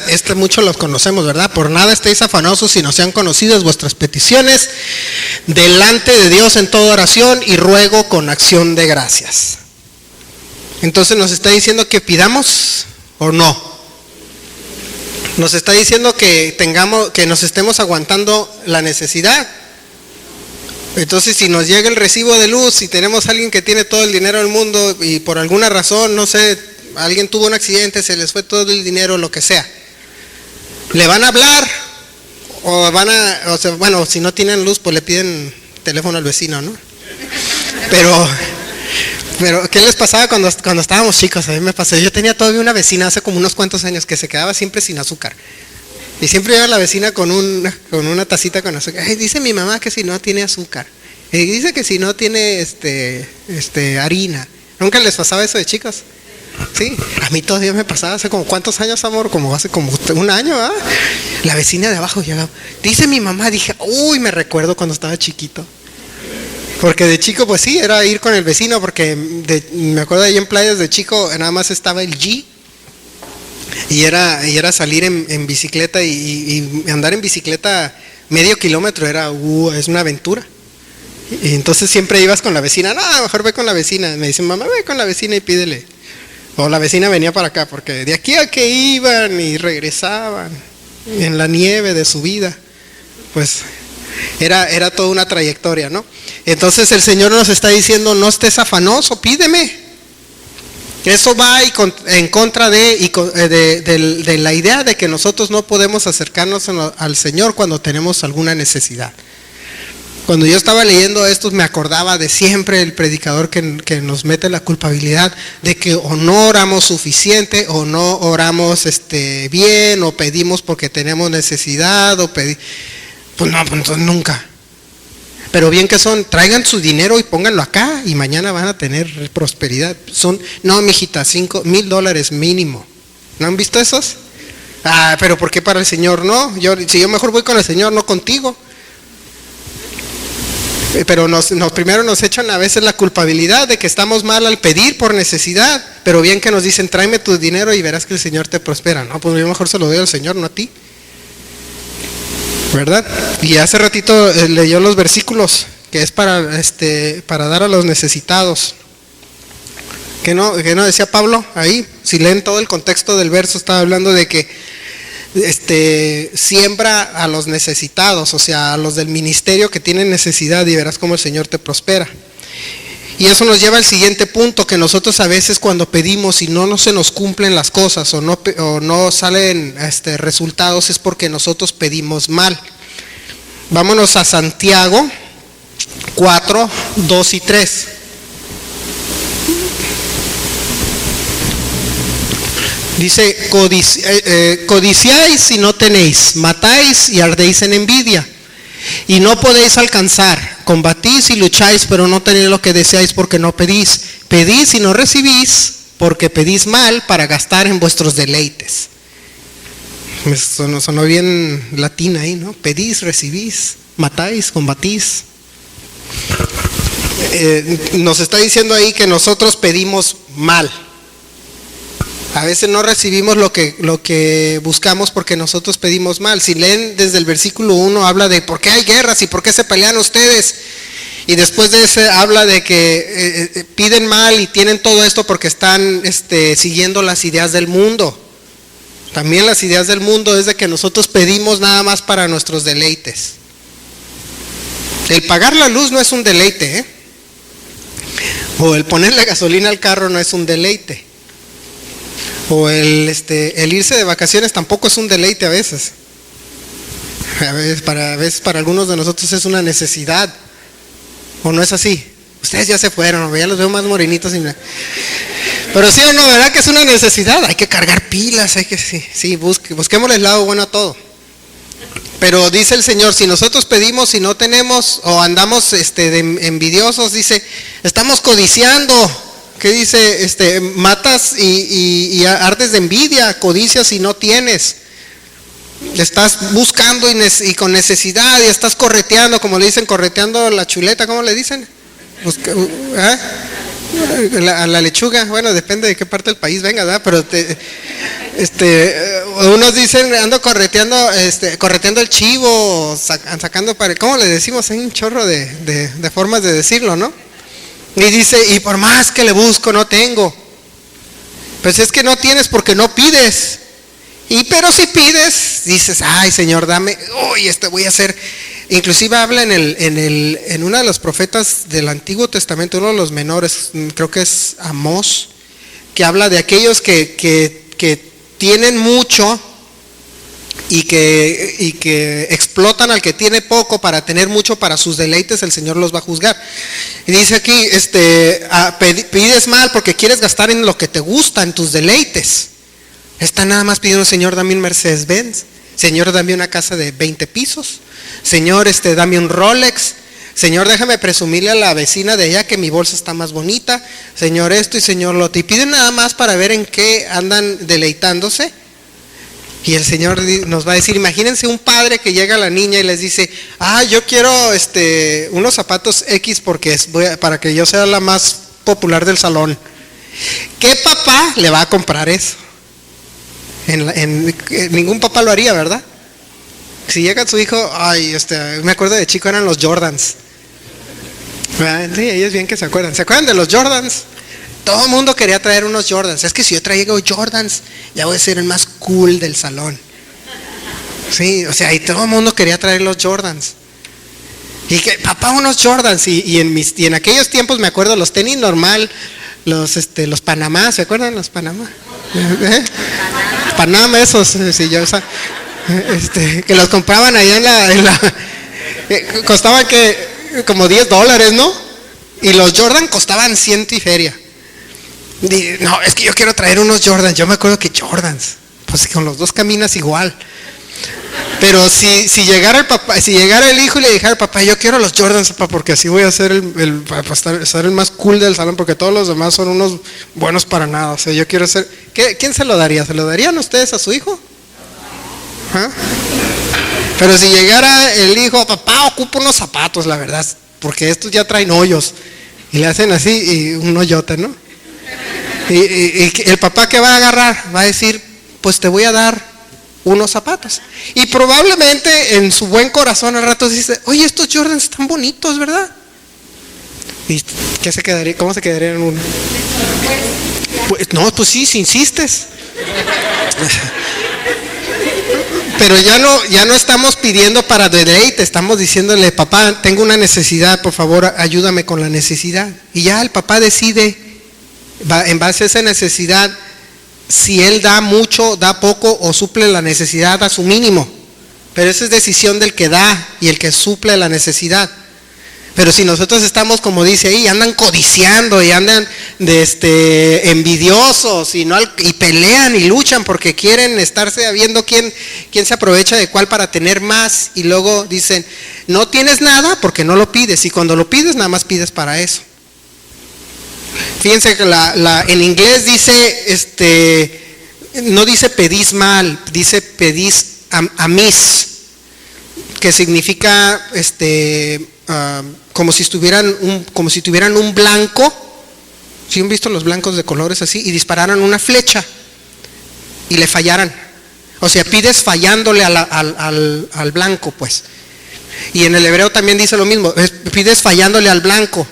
Esta muchos los conocemos, ¿verdad? Por nada estéis afanosos, sino sean conocidas vuestras peticiones delante de Dios en toda oración y ruego con acción de gracias. Entonces nos está diciendo que pidamos o no. Nos está diciendo que nos estemos aguantando la necesidad. Entonces si nos llega el recibo de luz, si tenemos a alguien que tiene todo el dinero del mundo y por alguna razón, no sé, alguien tuvo un accidente, se les fue todo el dinero, lo que sea, ¿le van a hablar bueno, si no tienen luz, pues le piden teléfono al vecino, ¿no? Pero ¿qué les pasaba cuando estábamos chicos? A mí me pasó, yo tenía todavía una vecina hace como unos cuantos años que se quedaba siempre sin azúcar. Y siempre iba la vecina con una tacita con azúcar. Ay, dice mi mamá que si no tiene azúcar. Y dice que si no tiene harina. ¿Nunca les pasaba eso de chicos? Sí, a mí todavía me pasaba hace como ¿cuántos años, amor? Como hace como un año, ¿ah? La vecina de abajo llegaba. Dice mi mamá, dije, uy, me recuerdo cuando estaba chiquito. Porque de chico, pues sí, era ir con el vecino, porque me acuerdo ahí en playas de chico, nada más estaba el G. Y era salir en bicicleta y andar en bicicleta medio kilómetro es una aventura. Y entonces siempre ibas con la vecina, no, mejor ve con la vecina. Me dicen, mamá, ve con la vecina y pídele. O la vecina venía para acá, porque de aquí a que iban y regresaban en la nieve de su vida, pues era toda una trayectoria, ¿no? Entonces el Señor nos está diciendo, no estés afanoso, pídeme. Eso va en contra de la idea de que nosotros no podemos acercarnos al Señor cuando tenemos alguna necesidad. Cuando yo estaba leyendo esto me acordaba de siempre el predicador que nos mete la culpabilidad de que o no oramos suficiente o no oramos bien o pedimos porque tenemos necesidad pues no, pues entonces nunca. Pero bien que son, traigan su dinero y pónganlo acá y mañana van a tener prosperidad. No, mijita, $5,000 mínimo. ¿No han visto esos? Ah, pero ¿por qué para el Señor no? Si yo mejor voy con el Señor, no contigo. Pero primero nos echan a veces la culpabilidad de que estamos mal al pedir por necesidad. Pero bien que nos dicen, tráeme tu dinero y verás que el Señor te prospera. No, pues yo mejor se lo doy al Señor, no a ti. ¿Verdad? Y hace ratito leyó los versículos que es para dar a los necesitados. ¿Qué no decía Pablo ahí? Si leen todo el contexto del verso, estaba hablando de que siembra a los necesitados, o sea, a los del ministerio que tienen necesidad y verás cómo el Señor te prospera. Y eso nos lleva al siguiente punto, que nosotros a veces cuando pedimos y no se nos cumplen las cosas o no salen resultados es porque nosotros pedimos mal. Vámonos a Santiago 4, 2 y 3. Dice, codiciáis y no tenéis, matáis y ardéis en envidia. Y no podéis alcanzar, combatís y lucháis, pero no tenéis lo que deseáis porque no pedís. Pedís y no recibís, porque pedís mal para gastar en vuestros deleites. Sonó bien latín ahí, ¿no? Pedís, recibís, matáis, combatís. Nos está diciendo ahí que nosotros pedimos mal. A veces no recibimos lo que buscamos porque nosotros pedimos mal. Si leen desde el versículo 1 habla de por qué hay guerras y por qué se pelean ustedes. Y después de ese habla de que piden mal y tienen todo esto porque están siguiendo las ideas del mundo. También las ideas del mundo es de que nosotros pedimos nada más para nuestros deleites. El pagar la luz no es un deleite, ¿eh? O el ponerle gasolina al carro no es un deleite. O el irse de vacaciones tampoco es un deleite a veces. A veces para algunos de nosotros es una necesidad. ¿O no es así? Ustedes ya se fueron, ya los veo más morenitos. Pero sí o no, ¿verdad que es una necesidad? Hay que cargar pilas, busquemos el lado bueno a todo. Pero dice el Señor, si nosotros pedimos y no tenemos, o andamos envidiosos, dice, estamos codiciando. ¿Qué dice? Matas y ardes de envidia, codicias y no tienes. Estás buscando y con necesidad y estás correteando, como le dicen, correteando la chuleta, ¿cómo le dicen? A la lechuga, bueno, depende de qué parte del país venga, ¿verdad? Pero unos dicen, ando correteando el chivo, sacando ¿cómo le decimos? Hay un chorro de formas de decirlo, ¿no? Y dice, y por más que le busco, no tengo. Pues es que no tienes porque no pides. Pero si pides, dices, ay Señor, dame, voy a hacer. Inclusive habla en uno de los profetas del Antiguo Testamento, uno de los menores, creo que es Amós, que habla de aquellos que tienen mucho, y que explotan al que tiene poco para tener mucho para sus deleites, el Señor los va a juzgar. Y dice aquí, pides mal porque quieres gastar en lo que te gusta, en tus deleites. Está nada más pidiendo: Señor, dame un Mercedes-Benz. Señor, dame una casa de 20 pisos. Señor, dame un Rolex. Señor, déjame presumirle a la vecina de allá que mi bolsa está más bonita. Señor, esto y Señor, lo otro. Y piden nada más para ver en qué andan deleitándose. Y el Señor nos va a decir: imagínense un padre que llega a la niña y les dice: yo quiero unos zapatos X porque para que yo sea la más popular del salón. ¿Qué papá le va a comprar eso? Ningún papá lo haría, ¿verdad? Si llega su hijo, me acuerdo de chico, eran los Jordans. Sí, ellos bien que se acuerdan. ¿Se acuerdan de los Jordans? Todo el mundo quería traer unos Jordans. Es que si yo traigo Jordans, ya voy a ser el más cool del salón. Sí, y todo el mundo quería traer los Jordans. Y que, papá, unos Jordans. Y en aquellos tiempos me acuerdo los tenis normal, los Panamá, ¿se acuerdan los Panamá? Panamá, esos, sí, que los compraban allá en la costaban como $10, ¿no? Y los Jordan costaban 100 y feria. No, es que yo quiero traer unos Jordans. Yo me acuerdo que Jordans, pues con los dos caminas igual. Pero si llegara el papá, si llegara el hijo y le dijera: papá, yo quiero los Jordans, papá, porque así voy a ser ser el más cool del salón, porque todos los demás son unos buenos para nada. O sea, yo quiero ser. ¿Quién se lo daría? ¿Se lo darían ustedes a su hijo? Pero si llegara el hijo: papá, ocupo unos zapatos, la verdad, porque estos ya traen hoyos. Y le hacen así y un hoyote, ¿no? Y el papá, ¿qué va a agarrar? Va a decir: pues te voy a dar unos zapatos. Y probablemente en su buen corazón al rato dice: oye, estos Jordans están bonitos, ¿verdad? ¿Y qué se quedaría? ¿Cómo se quedaría en uno? Pues no, pues sí, si insistes. Pero ya no estamos pidiendo para deleite, estamos diciéndole: papá, tengo una necesidad, por favor, ayúdame con la necesidad. Y ya el papá decide, en base a esa necesidad, si él da mucho, da poco o suple la necesidad a su mínimo. Pero esa es decisión del que da y el que suple la necesidad. Pero si nosotros estamos, como dice ahí, andan codiciando y andan envidiosos y pelean y luchan porque quieren estarse viendo quién se aprovecha de cuál para tener más, y luego dicen: no tienes nada porque no lo pides, y cuando lo pides nada más pides para eso. Fíjense que en inglés dice, no dice pedís mal, dice pedís amis, que significa como si tuvieran un blanco. ¿Sí han visto los blancos de colores así? Y dispararan una flecha y le fallaran. O sea, pides fallándole al blanco, pues. Y en el hebreo también dice lo mismo: pides fallándole al blanco.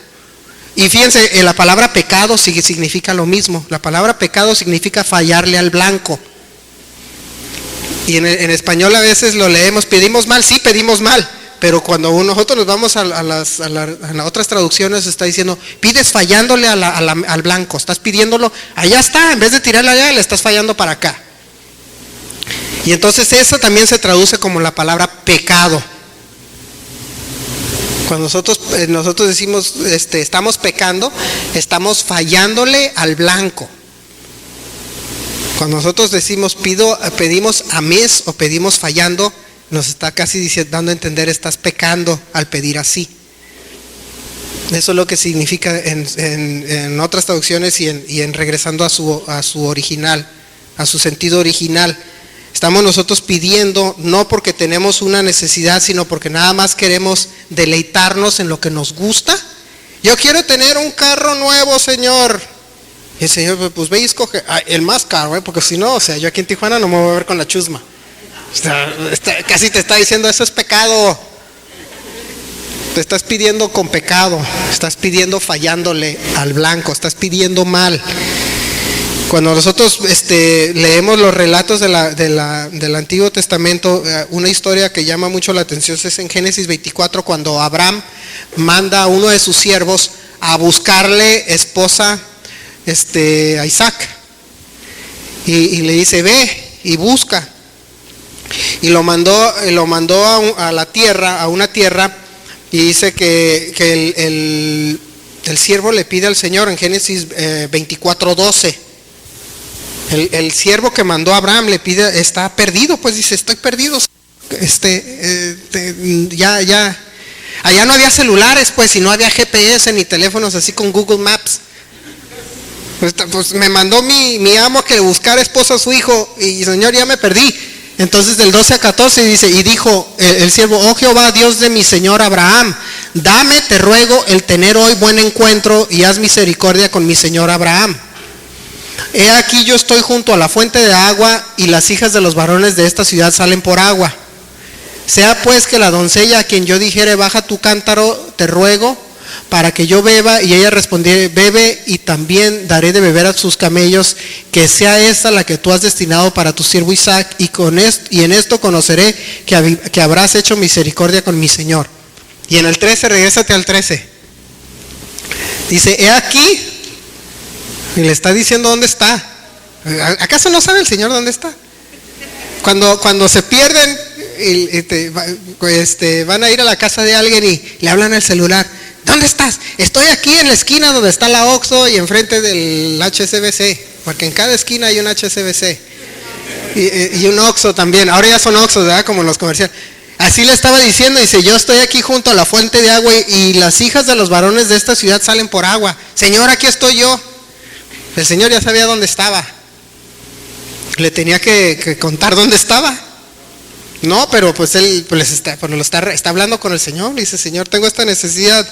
Y fíjense, la palabra pecado significa lo mismo. La palabra pecado significa fallarle al blanco. Y en español a veces lo leemos: pedimos mal. Sí, pedimos mal. Pero cuando nosotros nos vamos a las otras traducciones, está diciendo: pides fallándole al blanco. Estás pidiéndolo, allá está, en vez de tirarle allá, le estás fallando para acá. Y entonces eso también se traduce como la palabra pecado. Cuando nosotros decimos estamos pecando, estamos fallándole al blanco. Cuando nosotros decimos pedimos amis o pedimos fallando, nos está casi dando a entender: estás pecando al pedir así. Eso es lo que significa en otras traducciones y en regresando a su original, a su sentido original. Estamos nosotros pidiendo no porque tenemos una necesidad, sino porque nada más queremos deleitarnos en lo que nos gusta. Yo quiero tener un carro nuevo, Señor. Y el Señor: pues ve y escoge el más caro, porque si no, yo aquí en Tijuana no me voy a ver con la chusma. Casi te está diciendo: eso es pecado. Te estás pidiendo con pecado, estás pidiendo fallándole al blanco, estás pidiendo mal. Cuando nosotros leemos los relatos del Antiguo Testamento, una historia que llama mucho la atención es en Génesis 24, cuando Abraham manda a uno de sus siervos a buscarle esposa a Isaac. Y le dice: ve y busca. y lo mandó a la tierra, a una tierra, y dice que el siervo le pide al Señor en Génesis 24:12. El siervo que mandó a Abraham le pide, está perdido, pues dice, estoy perdido. Ya. Allá no había celulares, pues, y no había GPS ni teléfonos así con Google Maps. Pues me mandó mi amo que le buscara esposa a su hijo, y Señor, ya me perdí. Entonces del 12 a 14 dice, y dijo el siervo, oh Jehová, Dios de mi señor Abraham, dame, te ruego, el tener hoy buen encuentro y haz misericordia con mi señor Abraham. He aquí yo estoy junto a la fuente de agua y las hijas de los varones de esta ciudad salen por agua. Sea pues que la doncella a quien yo dijere, baja tu cántaro, te ruego, para que yo beba, y ella respondiere, bebe, y también daré de beber a sus camellos, que sea esta la que tú has destinado para tu siervo Isaac, y en esto conoceré que habrás hecho misericordia con mi señor. Y en el 13, regrésate al 13. Dice, he aquí, y le está diciendo dónde está. ¿Acaso no sabe el Señor dónde está? Cuando se pierden, van a ir a la casa de alguien y le hablan al celular. ¿Dónde estás? Estoy aquí en la esquina donde está la Oxxo y enfrente del HSBC, porque en cada esquina hay un HSBC y un Oxxo también. Ahora ya son Oxxos, ¿verdad? Como los comerciales. Así le estaba diciendo, dice, yo estoy aquí junto a la fuente de agua y las hijas de los varones de esta ciudad salen por agua. Señor, aquí estoy yo. El Señor ya sabía dónde estaba. Le tenía que contar dónde estaba. No, pero pues él está hablando con el Señor. Dice, Señor, tengo esta necesidad.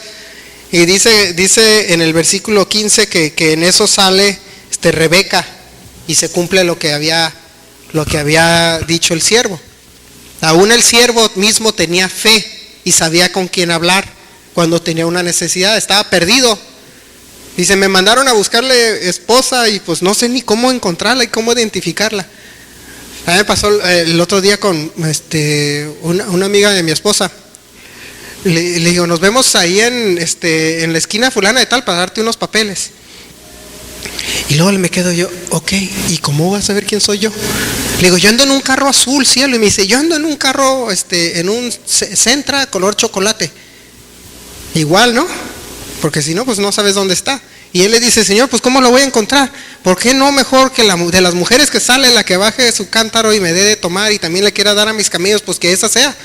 Y dice en el versículo 15 que en eso sale Rebeca y se cumple lo que había dicho el siervo. Aún el siervo mismo tenía fe y sabía con quién hablar cuando tenía una necesidad. Estaba perdido. Dice, me mandaron a buscarle esposa y pues no sé ni cómo encontrarla y cómo identificarla. A mí me pasó el otro día con una amiga de mi esposa. Le digo, nos vemos ahí en la esquina fulana de tal para darte unos papeles. Y luego me quedo yo, ok, ¿y cómo vas a saber quién soy yo? Le digo, yo ando en un carro azul, cielo. Y me dice, yo ando en un carro, en un Sentra color chocolate. Igual, ¿no? Porque si no, pues no sabes dónde está. Y él le dice, Señor, pues ¿cómo lo voy a encontrar? ¿Por qué no mejor que de las mujeres que sale, la que baje su cántaro y me dé de tomar y también le quiera dar a mis camellos, pues que esa sea?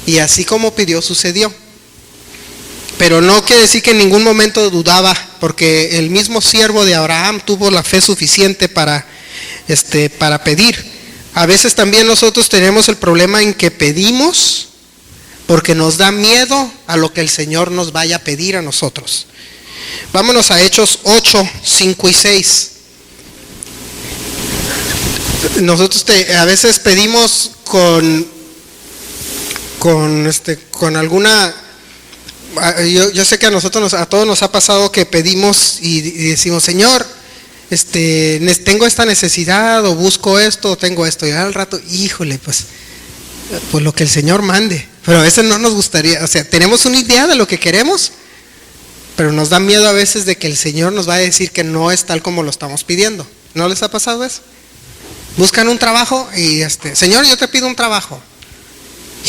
Y así como pidió, sucedió. Pero no quiere decir que en ningún momento dudaba, porque el mismo siervo de Abraham tuvo la fe suficiente para pedir. A veces también nosotros tenemos el problema en que pedimos porque nos da miedo a lo que el Señor nos vaya a pedir a nosotros. Vámonos a Hechos 8, 5 y 6. Nosotros a veces pedimos con alguna... Yo sé que a todos nos ha pasado que pedimos y decimos, Señor, tengo esta necesidad, o busco esto, o tengo esto, y al rato, híjole, pues lo que el Señor mande. Pero a veces no nos gustaría, o sea, tenemos una idea de lo que queremos, pero nos da miedo a veces de que el Señor nos va a decir que no es tal como lo estamos pidiendo. ¿No les ha pasado eso? Buscan un trabajo y Señor, yo te pido un trabajo.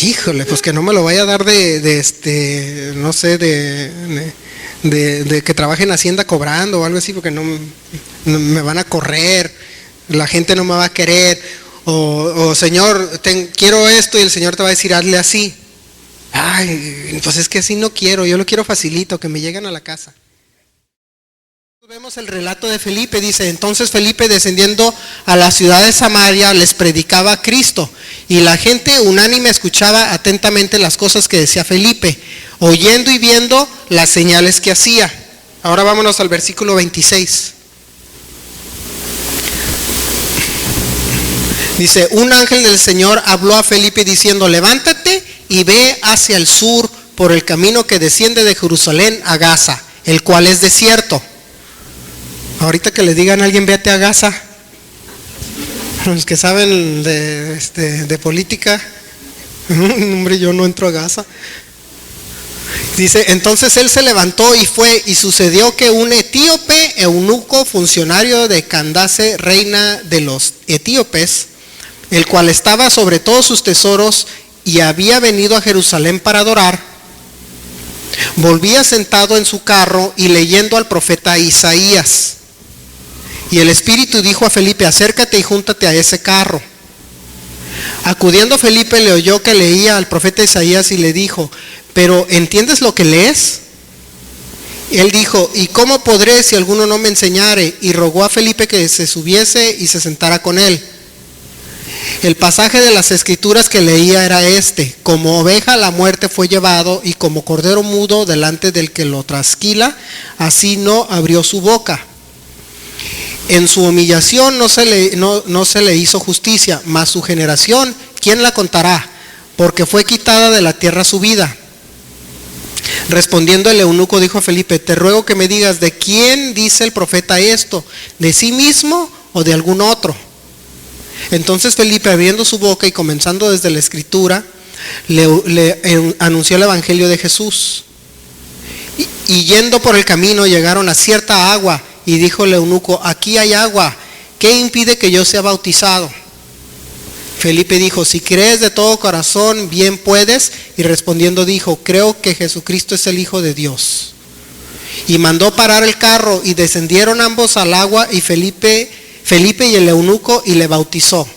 Híjole, pues que no me lo vaya a dar no sé, de que trabaje en Hacienda cobrando o algo así, porque no me van a correr, la gente no me va a querer. O Señor, quiero esto, y el Señor te va a decir, hazle así. Ay, pues es que así no quiero, yo lo quiero facilito, que me lleguen a la casa. Vemos el relato de Felipe, dice, entonces Felipe descendiendo a la ciudad de Samaria les predicaba a Cristo, y la gente unánime escuchaba atentamente las cosas que decía Felipe, oyendo y viendo las señales que hacía. Ahora vámonos al versículo 26. Dice, un ángel del Señor habló a Felipe diciendo, levántate y ve hacia el sur por el camino que desciende de Jerusalén a Gaza, el cual es desierto. Ahorita que le digan a alguien, vete a Gaza, los que saben de política, hombre, yo no entro a Gaza. Dice, entonces él se levantó y fue, y sucedió que un etíope, eunuco, funcionario de Candace, reina de los etíopes, el cual estaba sobre todos sus tesoros y había venido a Jerusalén para adorar, volvía sentado en su carro y leyendo al profeta Isaías. Y el Espíritu dijo a Felipe: acércate y júntate a ese carro. Acudiendo Felipe, le oyó que leía al profeta Isaías y le dijo: ¿pero entiendes lo que lees? Él dijo: ¿y cómo podré si alguno no me enseñare? Y rogó a Felipe que se subiese y se sentara con él. El pasaje de las Escrituras que leía era este: como oveja a la muerte fue llevado, y como cordero mudo delante del que lo trasquila, así no abrió su boca. En su humillación no se le hizo justicia, mas su generación, ¿quién la contará? Porque fue quitada de la tierra su vida. Respondiendo el eunuco dijo a Felipe: te ruego que me digas, ¿de quién dice el profeta esto? ¿De sí mismo o de algún otro? Entonces Felipe, abriendo su boca y comenzando desde la Escritura, le anunció el evangelio de Jesús. Y yendo por el camino llegaron a cierta agua, y dijo el eunuco: aquí hay agua, ¿qué impide que yo sea bautizado? Felipe dijo: si crees de todo corazón, bien puedes. Y respondiendo dijo: creo que Jesucristo es el Hijo de Dios. Y mandó parar el carro, y descendieron ambos al agua, y Felipe y el eunuco, y le bautizó.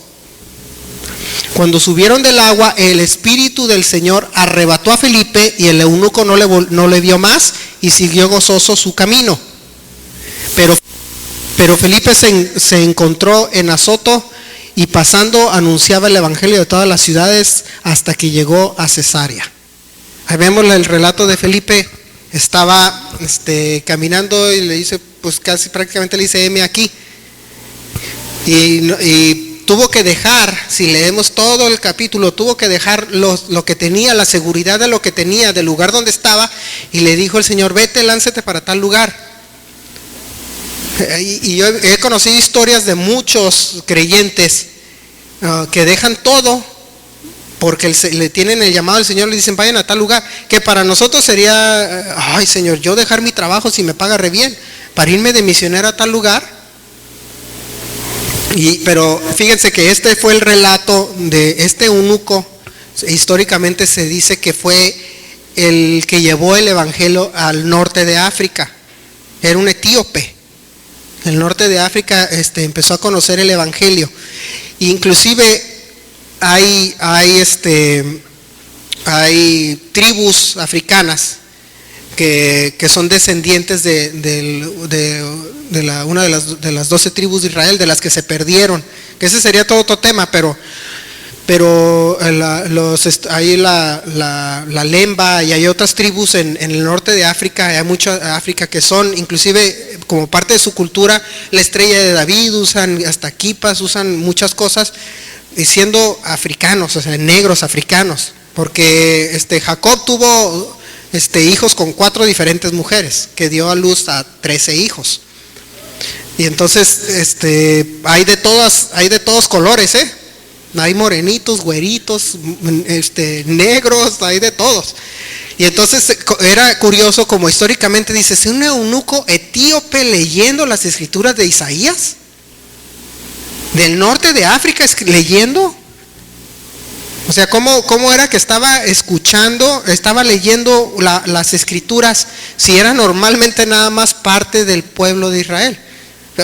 Cuando subieron del agua, el Espíritu del Señor arrebató a Felipe, y el eunuco no le vio más, y siguió gozoso su camino. Pero Felipe se encontró en Azoto, y pasando anunciaba el evangelio de todas las ciudades hasta que llegó a Cesarea. Ahí vemos el relato de Felipe. Estaba caminando y le dice, pues casi prácticamente le dice: heme aquí. Y tuvo que dejar, si leemos todo el capítulo, tuvo que dejar lo que tenía, la seguridad de lo que tenía, del lugar donde estaba, y le dijo el Señor: vete, lánzate para tal lugar. Y yo he conocido historias de muchos creyentes que dejan todo porque le tienen el llamado del Señor, le dicen: vayan a tal lugar, que para nosotros sería: ay Señor, yo dejar mi trabajo si me paga re bien para irme de misionero a tal lugar. Pero fíjense que este fue el relato de este eunuco. Históricamente se dice que fue el que llevó el evangelio al norte de África. Era un etíope. El norte de África empezó a conocer el evangelio. Inclusive hay tribus africanas que son descendientes de una de las 12 tribus de Israel, de las que se perdieron, que ese sería todo otro tema, pero hay la Lemba, y hay otras tribus en el norte de África. Hay mucha África que son, inclusive como parte de su cultura, la estrella de David, usan hasta kipas, usan muchas cosas, siendo africanos, o sea, negros africanos, porque Jacob tuvo hijos con 4 diferentes mujeres, que dio a luz a 13 hijos. Y entonces hay de todos colores, hay morenitos, güeritos, negros, hay de todos. Y entonces era curioso, como históricamente dice: ¿es un eunuco etíope leyendo las Escrituras de Isaías? ¿Del norte de África leyendo? O sea, ¿cómo era que estaba escuchando, estaba leyendo las Escrituras, si era normalmente nada más parte del pueblo de Israel?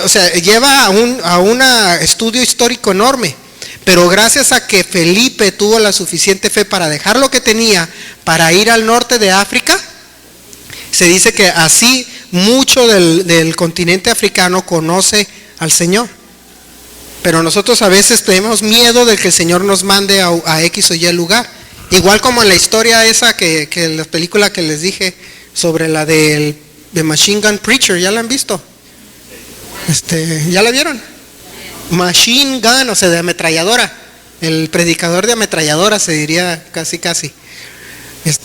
O sea, lleva a un estudio histórico enorme. Pero gracias a que Felipe tuvo la suficiente fe para dejar lo que tenía para ir al norte de África, se dice que así mucho del continente africano conoce al Señor. Pero nosotros a veces tenemos miedo de que el Señor nos mande a X o Y lugar. Igual como en la historia esa que la película que les dije sobre la de Machine Gun Preacher, ¿ya la han visto? ¿Ya la vieron? Machine Gun, o sea, de ametralladora. El predicador de ametralladora, se diría casi.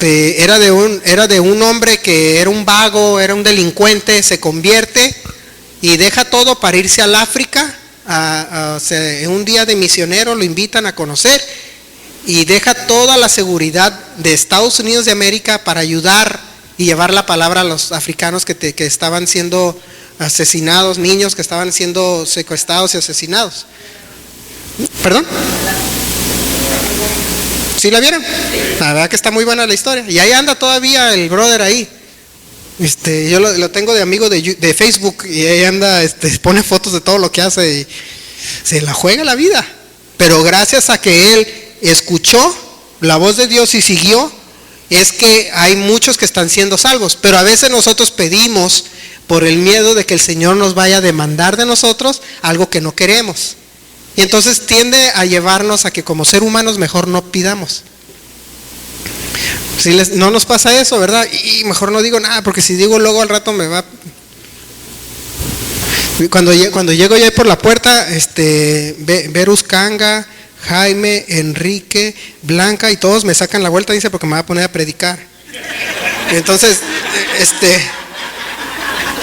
Era de un hombre que era un vago, era un delincuente, se convierte y deja todo para irse al África. En un día de misionero lo invitan a conocer, y deja toda la seguridad de Estados Unidos de América para ayudar y llevar la palabra a los africanos que estaban siendo asesinados, niños que estaban siendo secuestrados y asesinados. ¿Perdón? ¿Sí la vieron? La verdad que está muy buena la historia. Y ahí anda todavía el brother ahí. Yo lo tengo de amigo de Facebook y ahí anda, pone fotos de todo lo que hace y se la juega la vida. Pero gracias a que él escuchó la voz de Dios y siguió, es que hay muchos que están siendo salvos. Pero a veces nosotros pedimos por el miedo de que el Señor nos vaya a demandar de nosotros algo que no queremos. Y entonces tiende a llevarnos a que como ser humanos mejor no pidamos. No nos pasa eso, ¿verdad? Y mejor no digo nada, porque si digo luego al rato me va. Cuando llego ya por la puerta, Verus Kanga, Jaime, Enrique, Blanca y todos me sacan la vuelta, dice, porque me va a poner a predicar. Entonces,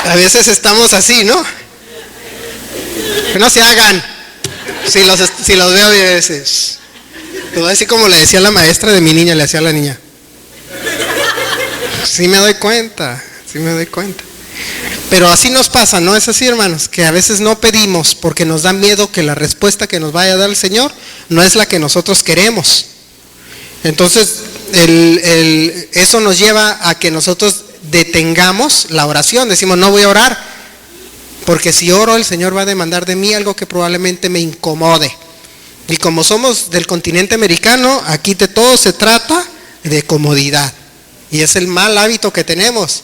a veces estamos así, ¿no? Que no se hagan. Si los veo a veces. Así como le decía la maestra de mi niña, le hacía a la niña. Sí me doy cuenta. Pero así nos pasa, ¿no es así, hermanos? Que a veces no pedimos porque nos da miedo que la respuesta que nos vaya a dar el Señor no es la que nosotros queremos. Entonces, eso nos lleva a que nosotros detengamos la oración. Decimos, no voy a orar, porque si oro el Señor va a demandar de mí algo que probablemente me incomode. Y como somos del continente americano, aquí de todo se trata de comodidad. Y es el mal hábito que tenemos.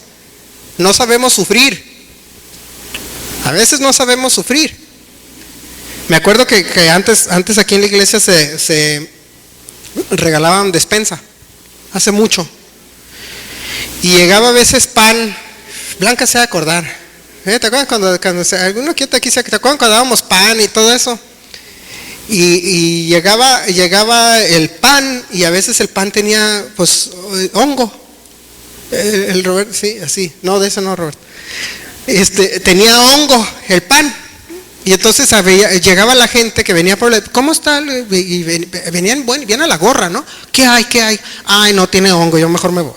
No sabemos sufrir. A veces no sabemos sufrir. Me acuerdo que antes aquí en la iglesia se regalaban despensa. Hace mucho. Y llegaba a veces pan. Blanca se va a acordar. ¿Te acuerdas cuando alguno que aquí se acuerdan cuando dábamos pan y todo eso? Y llegaba el pan y a veces el pan tenía pues hongo. El Roberto, sí, así. No, de eso no, Roberto. Tenía hongo el pan. Y entonces llegaba la gente que venía por ¿cómo está? Y venían a la gorra, ¿no? ¿Qué hay? Ay, no tiene hongo, yo mejor me voy.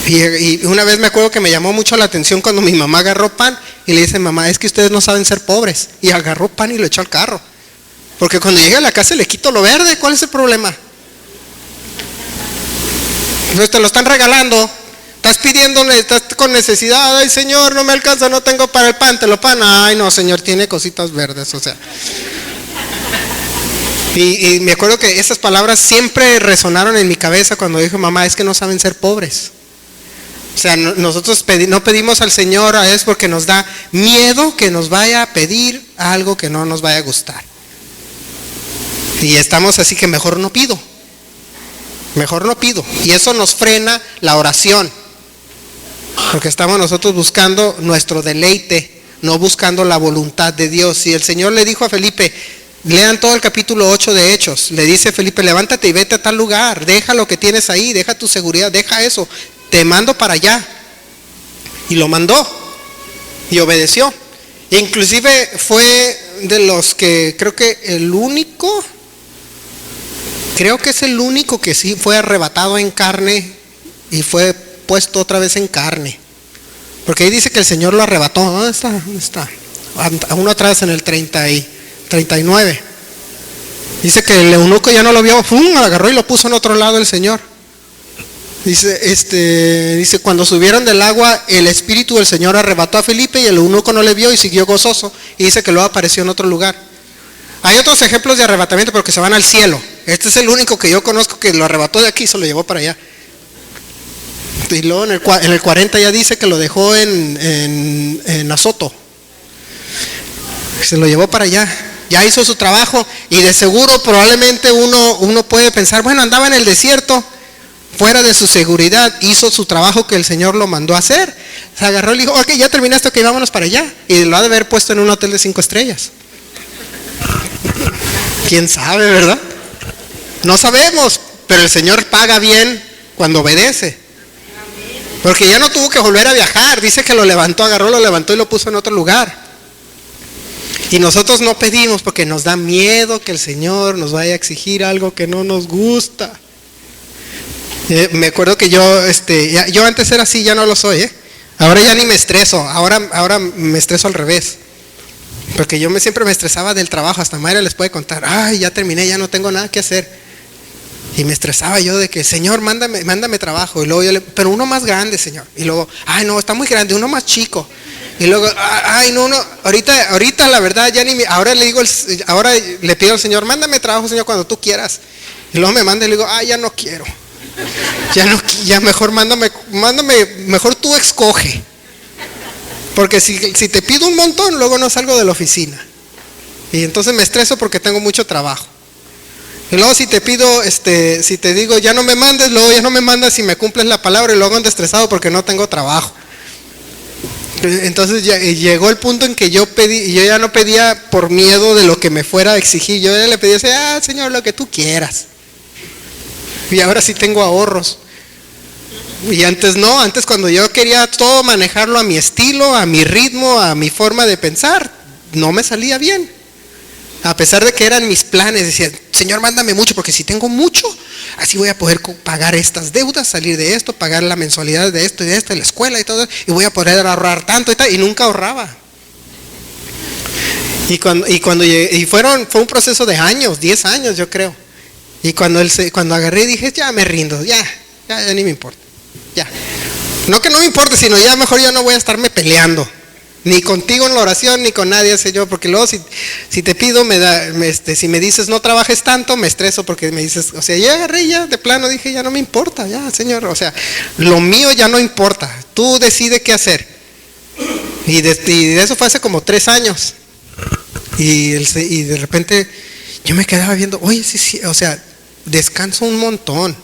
Y una vez me acuerdo que me llamó mucho la atención cuando mi mamá agarró pan y le dice, mamá, es que ustedes no saben ser pobres. Y agarró pan y lo echó al carro. Porque cuando llegue a la casa le quito lo verde, ¿cuál es el problema? Entonces te lo están regalando, estás pidiéndole, estás con necesidad, ay Señor, no me alcanza, no tengo para el pan, te lo pan, ay no Señor, tiene cositas verdes, o sea. Y me acuerdo que esas palabras siempre resonaron en mi cabeza cuando dijo, mamá, es que no saben ser pobres. O sea, nosotros no pedimos al Señor a veces porque nos da miedo que nos vaya a pedir algo que no nos vaya a gustar. Y estamos así que mejor no pido. Y eso nos frena la oración. Porque estamos nosotros buscando nuestro deleite, no buscando la voluntad de Dios. Y el Señor le dijo a Felipe, lean todo el capítulo 8 de Hechos. Le dice Felipe, levántate y vete a tal lugar. Deja lo que tienes ahí, deja tu seguridad, deja eso. Te mando para allá. Y lo mandó. Y obedeció. E inclusive fue de los que creo que es el único que sí fue arrebatado en carne y fue puesto otra vez en carne. Porque ahí dice que el Señor lo arrebató. ¿Dónde está? Uno atrás en el 39. Dice que el eunuco ya no lo vio, ¡fum!, agarró y lo puso en otro lado el Señor. Dice, cuando subieron del agua, el Espíritu del Señor arrebató a Felipe y el eunuco no le vio y siguió gozoso. Y dice que luego apareció en otro lugar. Hay otros ejemplos de arrebatamiento, pero que se van al cielo. Este es el único que yo conozco que lo arrebató de aquí y se lo llevó para allá. Y luego en el 40 ya dice que lo dejó en Azoto. Se lo llevó para allá. Ya hizo su trabajo y de seguro probablemente uno puede pensar, bueno, andaba en el desierto, fuera de su seguridad, hizo su trabajo que el Señor lo mandó a hacer. Se agarró y le dijo, ok, ya terminaste, ok, vámonos para allá. Y lo ha de haber puesto en un hotel de 5 estrellas. ¿Quién sabe, verdad? No sabemos, pero el Señor paga bien cuando obedece. Porque ya no tuvo que volver a viajar. Dice que lo levantó, agarró, lo levantó y lo puso en otro lugar. Y nosotros no pedimos porque nos da miedo que el Señor nos vaya a exigir algo que no nos gusta. Me acuerdo que yo antes era así, ya no lo soy, Ahora ya ni me estreso, ahora me estreso al revés. Porque yo siempre me estresaba del trabajo, hasta Mayra les puede contar, ay, ya terminé, ya no tengo nada que hacer. Y me estresaba yo de que, Señor, mándame trabajo. Y luego pero uno más grande, Señor. Y luego, ay, no, está muy grande, uno más chico. Y luego, ay, no, ahorita la verdad ya ahora le pido al Señor, mándame trabajo, Señor, cuando tú quieras. Y luego me manda y le digo, ay, ya no quiero. Ya mejor mándame, mejor tú escoge. Porque si te pido un montón, luego no salgo de la oficina. Y entonces me estreso porque tengo mucho trabajo. Y luego si te pido, si te digo, ya no me mandes, luego ya no me mandas y me cumples la palabra y luego ando estresado porque no tengo trabajo. Entonces llegó el punto en que yo ya no pedía por miedo de lo que me fuera a exigir. Yo ya le pedía, Señor, lo que tú quieras. Y ahora sí tengo ahorros. Y antes no, antes cuando yo quería todo manejarlo a mi estilo, a mi ritmo, a mi forma de pensar, no me salía bien. A pesar de que eran mis planes, decía, Señor, mándame mucho, porque si tengo mucho, así voy a poder pagar estas deudas, salir de esto, pagar la mensualidad de esto y de esto, la escuela y todo, y voy a poder ahorrar tanto y tal, y nunca ahorraba. Fue un proceso de años, 10 años yo creo. Y cuando agarré dije, ya me rindo, ya ni me importa, ya. No que no me importe, sino ya mejor ya no voy a estarme peleando. Ni contigo en la oración, ni con nadie, Señor, porque luego si te pido, si me dices no trabajes tanto, me estreso porque me dices, o sea, ya agarré, ya de plano dije, ya no me importa, ya, Señor, o sea, lo mío ya no importa, tú decides qué hacer. Y de eso fue hace como 3 años. Y de repente yo me quedaba viendo, oye, sí, o sea, descanso un montón.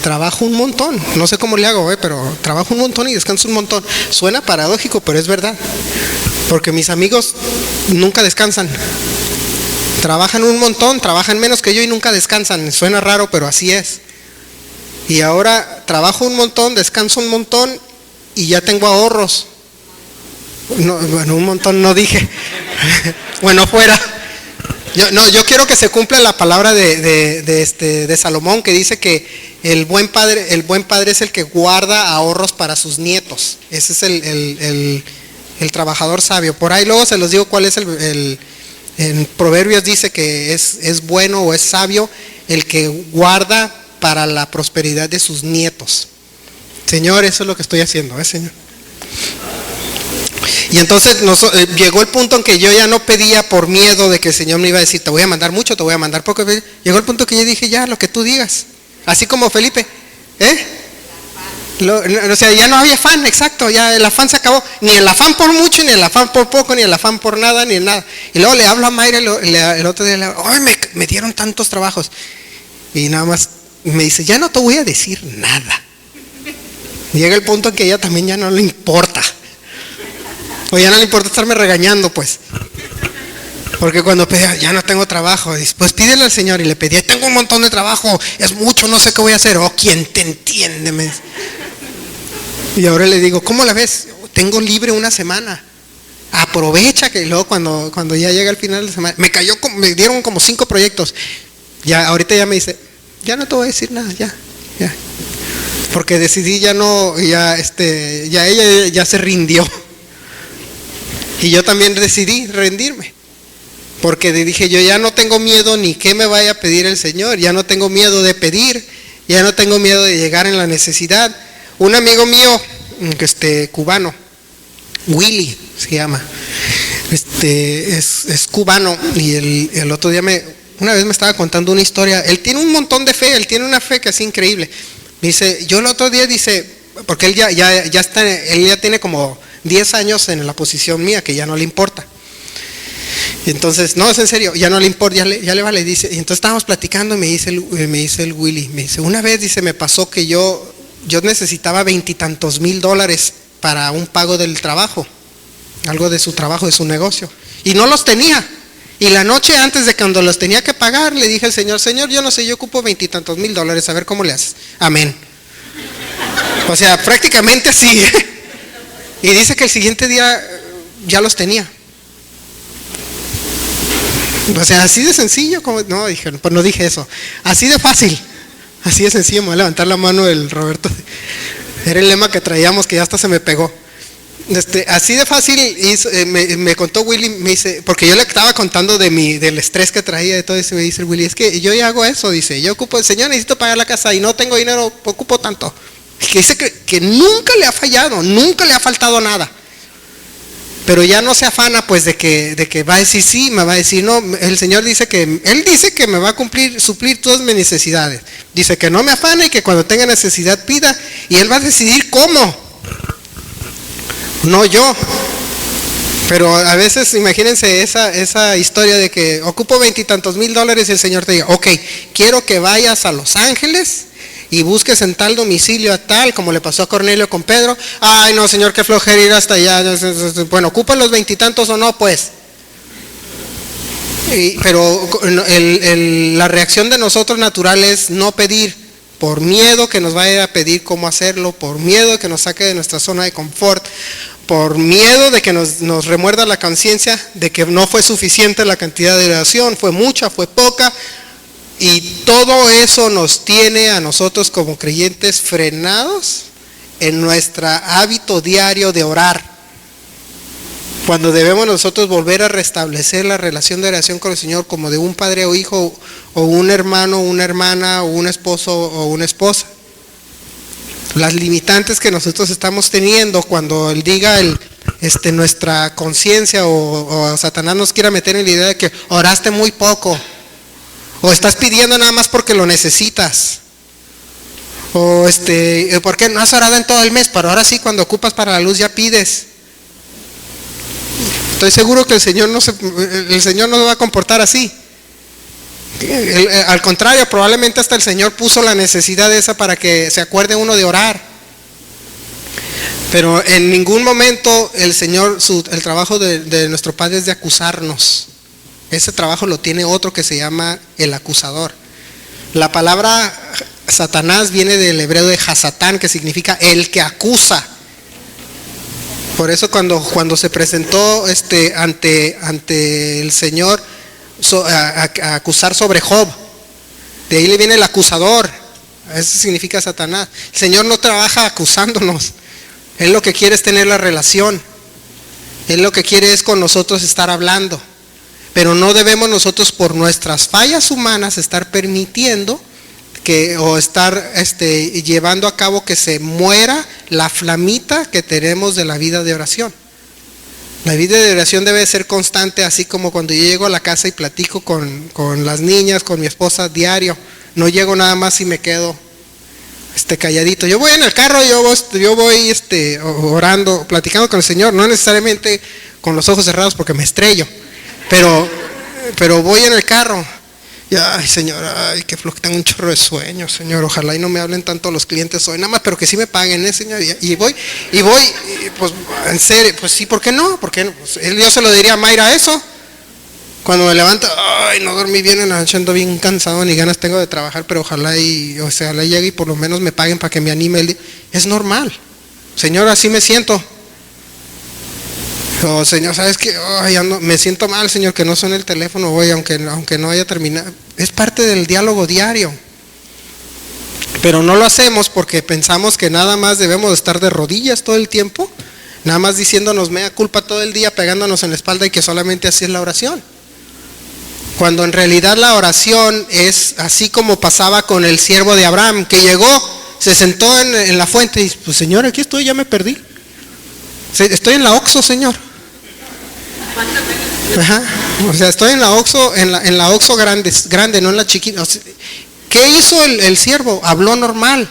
Trabajo un montón, no sé cómo le hago, pero trabajo un montón y descanso un montón. Suena paradójico, pero es verdad, porque mis amigos nunca descansan, trabajan un montón, trabajan menos que yo y nunca descansan. Suena raro, pero así es. Y ahora trabajo un montón, descanso un montón y ya tengo ahorros. No, bueno, un montón no dije. Bueno, fuera. Yo quiero que se cumpla la palabra de Salomón, que dice que el buen padre es el que guarda ahorros para sus nietos. Ese es el trabajador sabio. Por ahí luego se los digo cuál es en Proverbios dice que es bueno o es sabio el que guarda para la prosperidad de sus nietos. Señor, eso es lo que estoy haciendo, Señor. Y entonces llegó el punto en que yo ya no pedía por miedo de que el Señor me iba a decir, te voy a mandar mucho, te voy a mandar poco. Llegó el punto que yo dije, ya, lo que tú digas. Así como Felipe, o sea, ya no había afán, exacto, ya el afán se acabó. Ni el afán por mucho, ni el afán por poco, ni el afán por nada, ni nada. Y luego le hablo a Mayra el otro día, ay, me dieron tantos trabajos. Y nada más me dice, ya no te voy a decir nada. Llega el punto en que ella también ya no le importa. O ya no le importa estarme regañando, pues. Porque cuando pedía, ya no tengo trabajo, pues pídele al Señor. Y le pedía, tengo un montón de trabajo, es mucho, no sé qué voy a hacer. Oh, ¿quién te entiende? Y ahora le digo, ¿cómo la ves? Tengo libre una semana. Aprovecha que luego cuando ya llega el final de la semana, me dieron como 5 proyectos. Ya, ahorita ya me dice, ya no te voy a decir nada, ya. Porque decidí ya ella ya se rindió. Y yo también decidí rendirme, porque dije, yo ya no tengo miedo ni qué me vaya a pedir el Señor, ya no tengo miedo de pedir, ya no tengo miedo de llegar en la necesidad. Un amigo mío, cubano, Willy se llama, es cubano, y el otro día una vez me estaba contando una historia. Él tiene un montón de fe, él tiene una fe que es increíble. Dice, yo el otro día porque él ya tiene como 10 años en la posición mía, que ya no le importa. Y entonces, no, es en serio, ya no le importa, ya le vale. Dice, y entonces estábamos platicando y me dice el Willy, me dice, una vez, dice, me pasó que yo necesitaba $20 y tantos mil para un pago del trabajo, algo de su trabajo, de su negocio, y no los tenía. Y la noche antes de cuando los tenía que pagar, le dije al Señor, yo no sé, yo ocupo $20 y tantos mil, a ver cómo le haces. Amén. O sea, prácticamente así. Y dice que el siguiente día ya los tenía. O sea, así de sencillo, no dije eso. Así de fácil, así de sencillo. Me voy a levantar la mano el Roberto. Era el lema que traíamos, que ya hasta se me pegó. Así de fácil me contó Willy, me dice, porque yo le estaba contando del estrés que traía de todo eso, me dice Willy, es que yo ya hago eso, dice, yo ocupo, Señor, necesito pagar la casa y no tengo dinero, ocupo tanto. Que dice que nunca le ha fallado, nunca le ha faltado nada. Pero ya no se afana pues de que va a decir sí, me va a decir no. El Señor dice Él dice que me va a suplir todas mis necesidades. Dice que no me afane y que cuando tenga necesidad pida, y Él va a decidir cómo. No yo. Pero a veces imagínense esa historia de que ocupo $20 y tantos mil y el Señor te diga, ok, quiero que vayas a Los Ángeles y busques en tal domicilio a tal, como le pasó a Cornelio con Pedro. Ay no, Señor, qué flojera ir hasta allá. Bueno, ¿ocupan los 20 y tantos o no? Pues. Pero la reacción de nosotros natural es no pedir, por miedo que nos vaya a pedir cómo hacerlo, por miedo de que nos saque de nuestra zona de confort, por miedo de que nos remuerda la conciencia de que no fue suficiente la cantidad de oración, fue mucha, fue poca. Y todo eso nos tiene a nosotros como creyentes frenados en nuestro hábito diario de orar. Cuando debemos nosotros volver a restablecer la relación de oración con el Señor como de un padre o hijo, o un hermano, una hermana, o un esposo o una esposa. Las limitantes que nosotros estamos teniendo cuando Él diga nuestra conciencia o Satanás nos quiera meter en la idea de que oraste muy poco. O estás pidiendo nada más porque lo necesitas. O ¿por qué no has orado en todo el mes? Pero ahora sí, cuando ocupas para la luz ya pides. Estoy seguro que el Señor no se va a comportar así. Al contrario, probablemente hasta el Señor puso la necesidad esa para que se acuerde uno de orar. Pero en ningún momento el Señor, el trabajo de nuestro Padre es de acusarnos. Ese trabajo lo tiene otro que se llama el acusador. La palabra Satanás viene del hebreo de Hasatán, que significa el que acusa. Por eso cuando se presentó ante el Señor a acusar sobre Job, de ahí le viene el acusador. Eso significa Satanás. El Señor no trabaja acusándonos. Él lo que quiere es tener la relación. Él lo que quiere es con nosotros estar hablando. Pero no debemos nosotros por nuestras fallas humanas estar permitiendo o estar llevando a cabo que se muera la flamita que tenemos de la vida de oración. La vida de oración debe ser constante, así como cuando yo llego a la casa y platico con las niñas, con mi esposa diario. No llego nada más y me quedo calladito. Yo voy en el carro, yo voy orando, platicando con el Señor, no necesariamente con los ojos cerrados porque me estrello. Pero voy en el carro y ay Señor, ay qué flojo, tengo un chorro de sueño, Señor, ojalá y no me hablen tanto los clientes hoy, nada más, pero que sí me paguen, Señor, y voy, pues en serio, pues sí, ¿por qué no? Porque pues, yo se lo diría a Mayra eso, cuando me levanto, ay no dormí bien en la noche, ando bien cansado, ni ganas tengo de trabajar, pero ojalá llegue y por lo menos me paguen para que me anime el día. Es normal, Señor, así me siento. Oh, Señor, ¿sabes qué? Me siento mal, Señor, que no suene el teléfono hoy, aunque no haya terminado. Es parte del diálogo diario. Pero no lo hacemos porque pensamos que nada más debemos estar de rodillas todo el tiempo, nada más diciéndonos mea culpa todo el día, pegándonos en la espalda y que solamente así es la oración. Cuando en realidad la oración es así como pasaba con el siervo de Abraham, que llegó, se sentó en la fuente y dice, pues Señor, aquí estoy, ya me perdí. Estoy en la Oxxo, Señor. Ajá. O sea, estoy en la Oxxo, en la Oxxo grande, no en la chiquita. O sea, ¿qué hizo el siervo? Habló normal,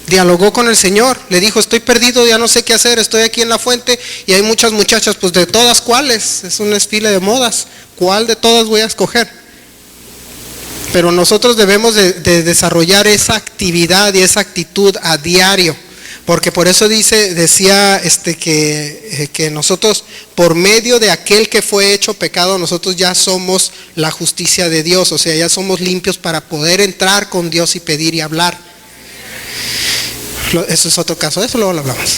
dialogó con el Señor, le dijo, estoy perdido, ya no sé qué hacer, estoy aquí en la fuente y hay muchas muchachas, pues de todas, ¿cuáles? Es un desfile de modas, ¿cuál de todas voy a escoger? Pero nosotros debemos de desarrollar esa actividad y esa actitud a diario. Porque por eso decía que nosotros, por medio de aquel que fue hecho pecado, nosotros ya somos la justicia de Dios, o sea, ya somos limpios para poder entrar con Dios y pedir y hablar. Eso es otro caso, eso luego lo hablamos.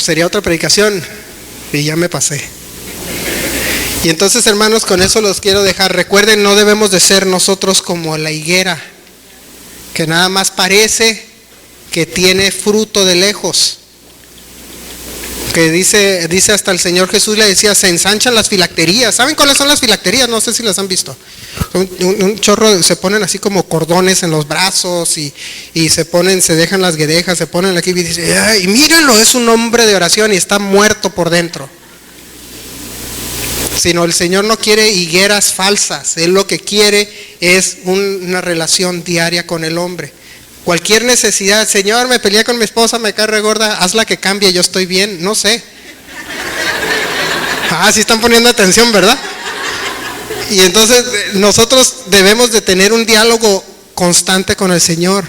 Sería otra predicación y ya me pasé. Y entonces, hermanos, con eso los quiero dejar. Recuerden, no debemos de ser nosotros como la higuera, que nada más parece que tiene fruto de lejos. Que dice hasta el Señor Jesús le decía, se ensanchan las filacterías. ¿Saben cuáles son las filacterías? No sé si las han visto. Un chorro, se ponen así como cordones en los brazos y se dejan las guedejas, se ponen aquí y dice, ay, mírenlo, es un hombre de oración y está muerto por dentro. Sino el Señor no quiere higueras falsas, Él lo que quiere es una relación diaria con el hombre. Cualquier necesidad, Señor, me peleé con mi esposa, me cae re gorda, hazla que cambie, yo estoy bien, no sé. Sí están poniendo atención, ¿verdad? Y entonces nosotros debemos de tener un diálogo constante con el Señor,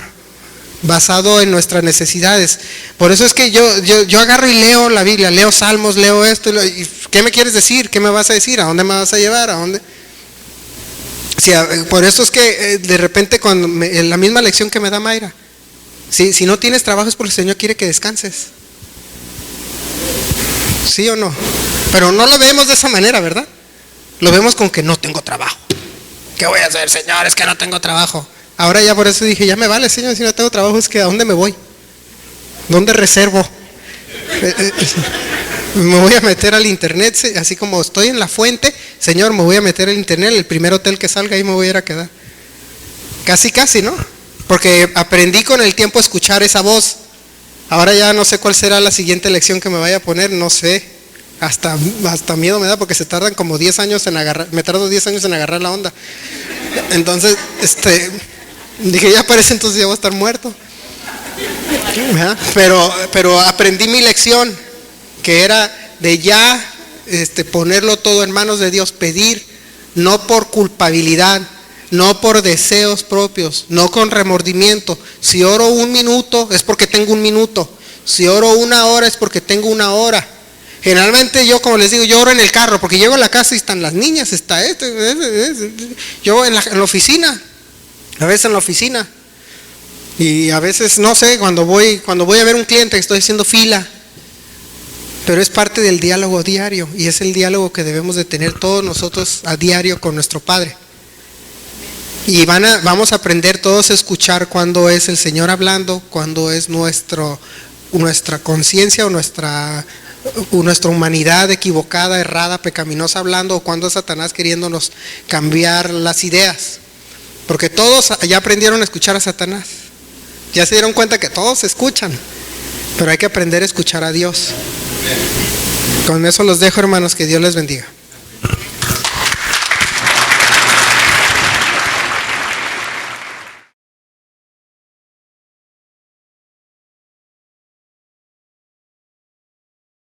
basado en nuestras necesidades. Por eso es que yo agarro y leo la Biblia, leo salmos, leo esto, y ¿qué me quieres decir? ¿Qué me vas a decir? ¿A dónde me vas a llevar? ¿A dónde? Sí, por eso es que de repente cuando la misma lección que me da Mayra, si no tienes trabajo es porque el Señor quiere que descanses. ¿Sí o no? Pero no lo vemos de esa manera, ¿verdad? Lo vemos con que no tengo trabajo. ¿Qué voy a hacer, Señor? Es que no tengo trabajo. Ahora ya por eso dije, ya me vale, Señor, si no tengo trabajo, es que ¿a dónde me voy? ¿Dónde reservo? Me voy a meter al internet, así como estoy en la fuente, Señor, me voy a meter al internet, el primer hotel que salga ahí me voy a ir a quedar. Casi, ¿no? Porque aprendí con el tiempo a escuchar esa voz. Ahora ya no sé cuál será la siguiente lección que me vaya a poner, no sé. Hasta miedo me da porque se tardan como 10 años en agarrar, me tardo 10 años en agarrar la onda. Entonces, dije, ya parece entonces ya voy a estar muerto. Pero aprendí mi lección, que era de ya ponerlo todo en manos de Dios, pedir, no por culpabilidad, no por deseos propios, no con remordimiento. Si oro 1 minuto es porque tengo 1 minuto, si oro 1 hora es porque tengo 1 hora. Generalmente yo, como les digo, yo oro en el carro, porque llego a la casa y están las niñas, está yo en la oficina, a veces en la oficina, y a veces, no sé, cuando voy a ver un cliente, estoy haciendo fila, pero es parte del diálogo diario, y es el diálogo que debemos de tener todos nosotros a diario con nuestro Padre. Y vamos a aprender todos a escuchar cuando es el Señor hablando, cuando es nuestra conciencia o nuestra humanidad equivocada, errada, pecaminosa hablando, o cuando es Satanás queriéndonos cambiar las ideas. Porque todos ya aprendieron a escuchar a Satanás. Ya se dieron cuenta que todos escuchan, pero hay que aprender a escuchar a Dios. Con eso los dejo, hermanos, que Dios les bendiga.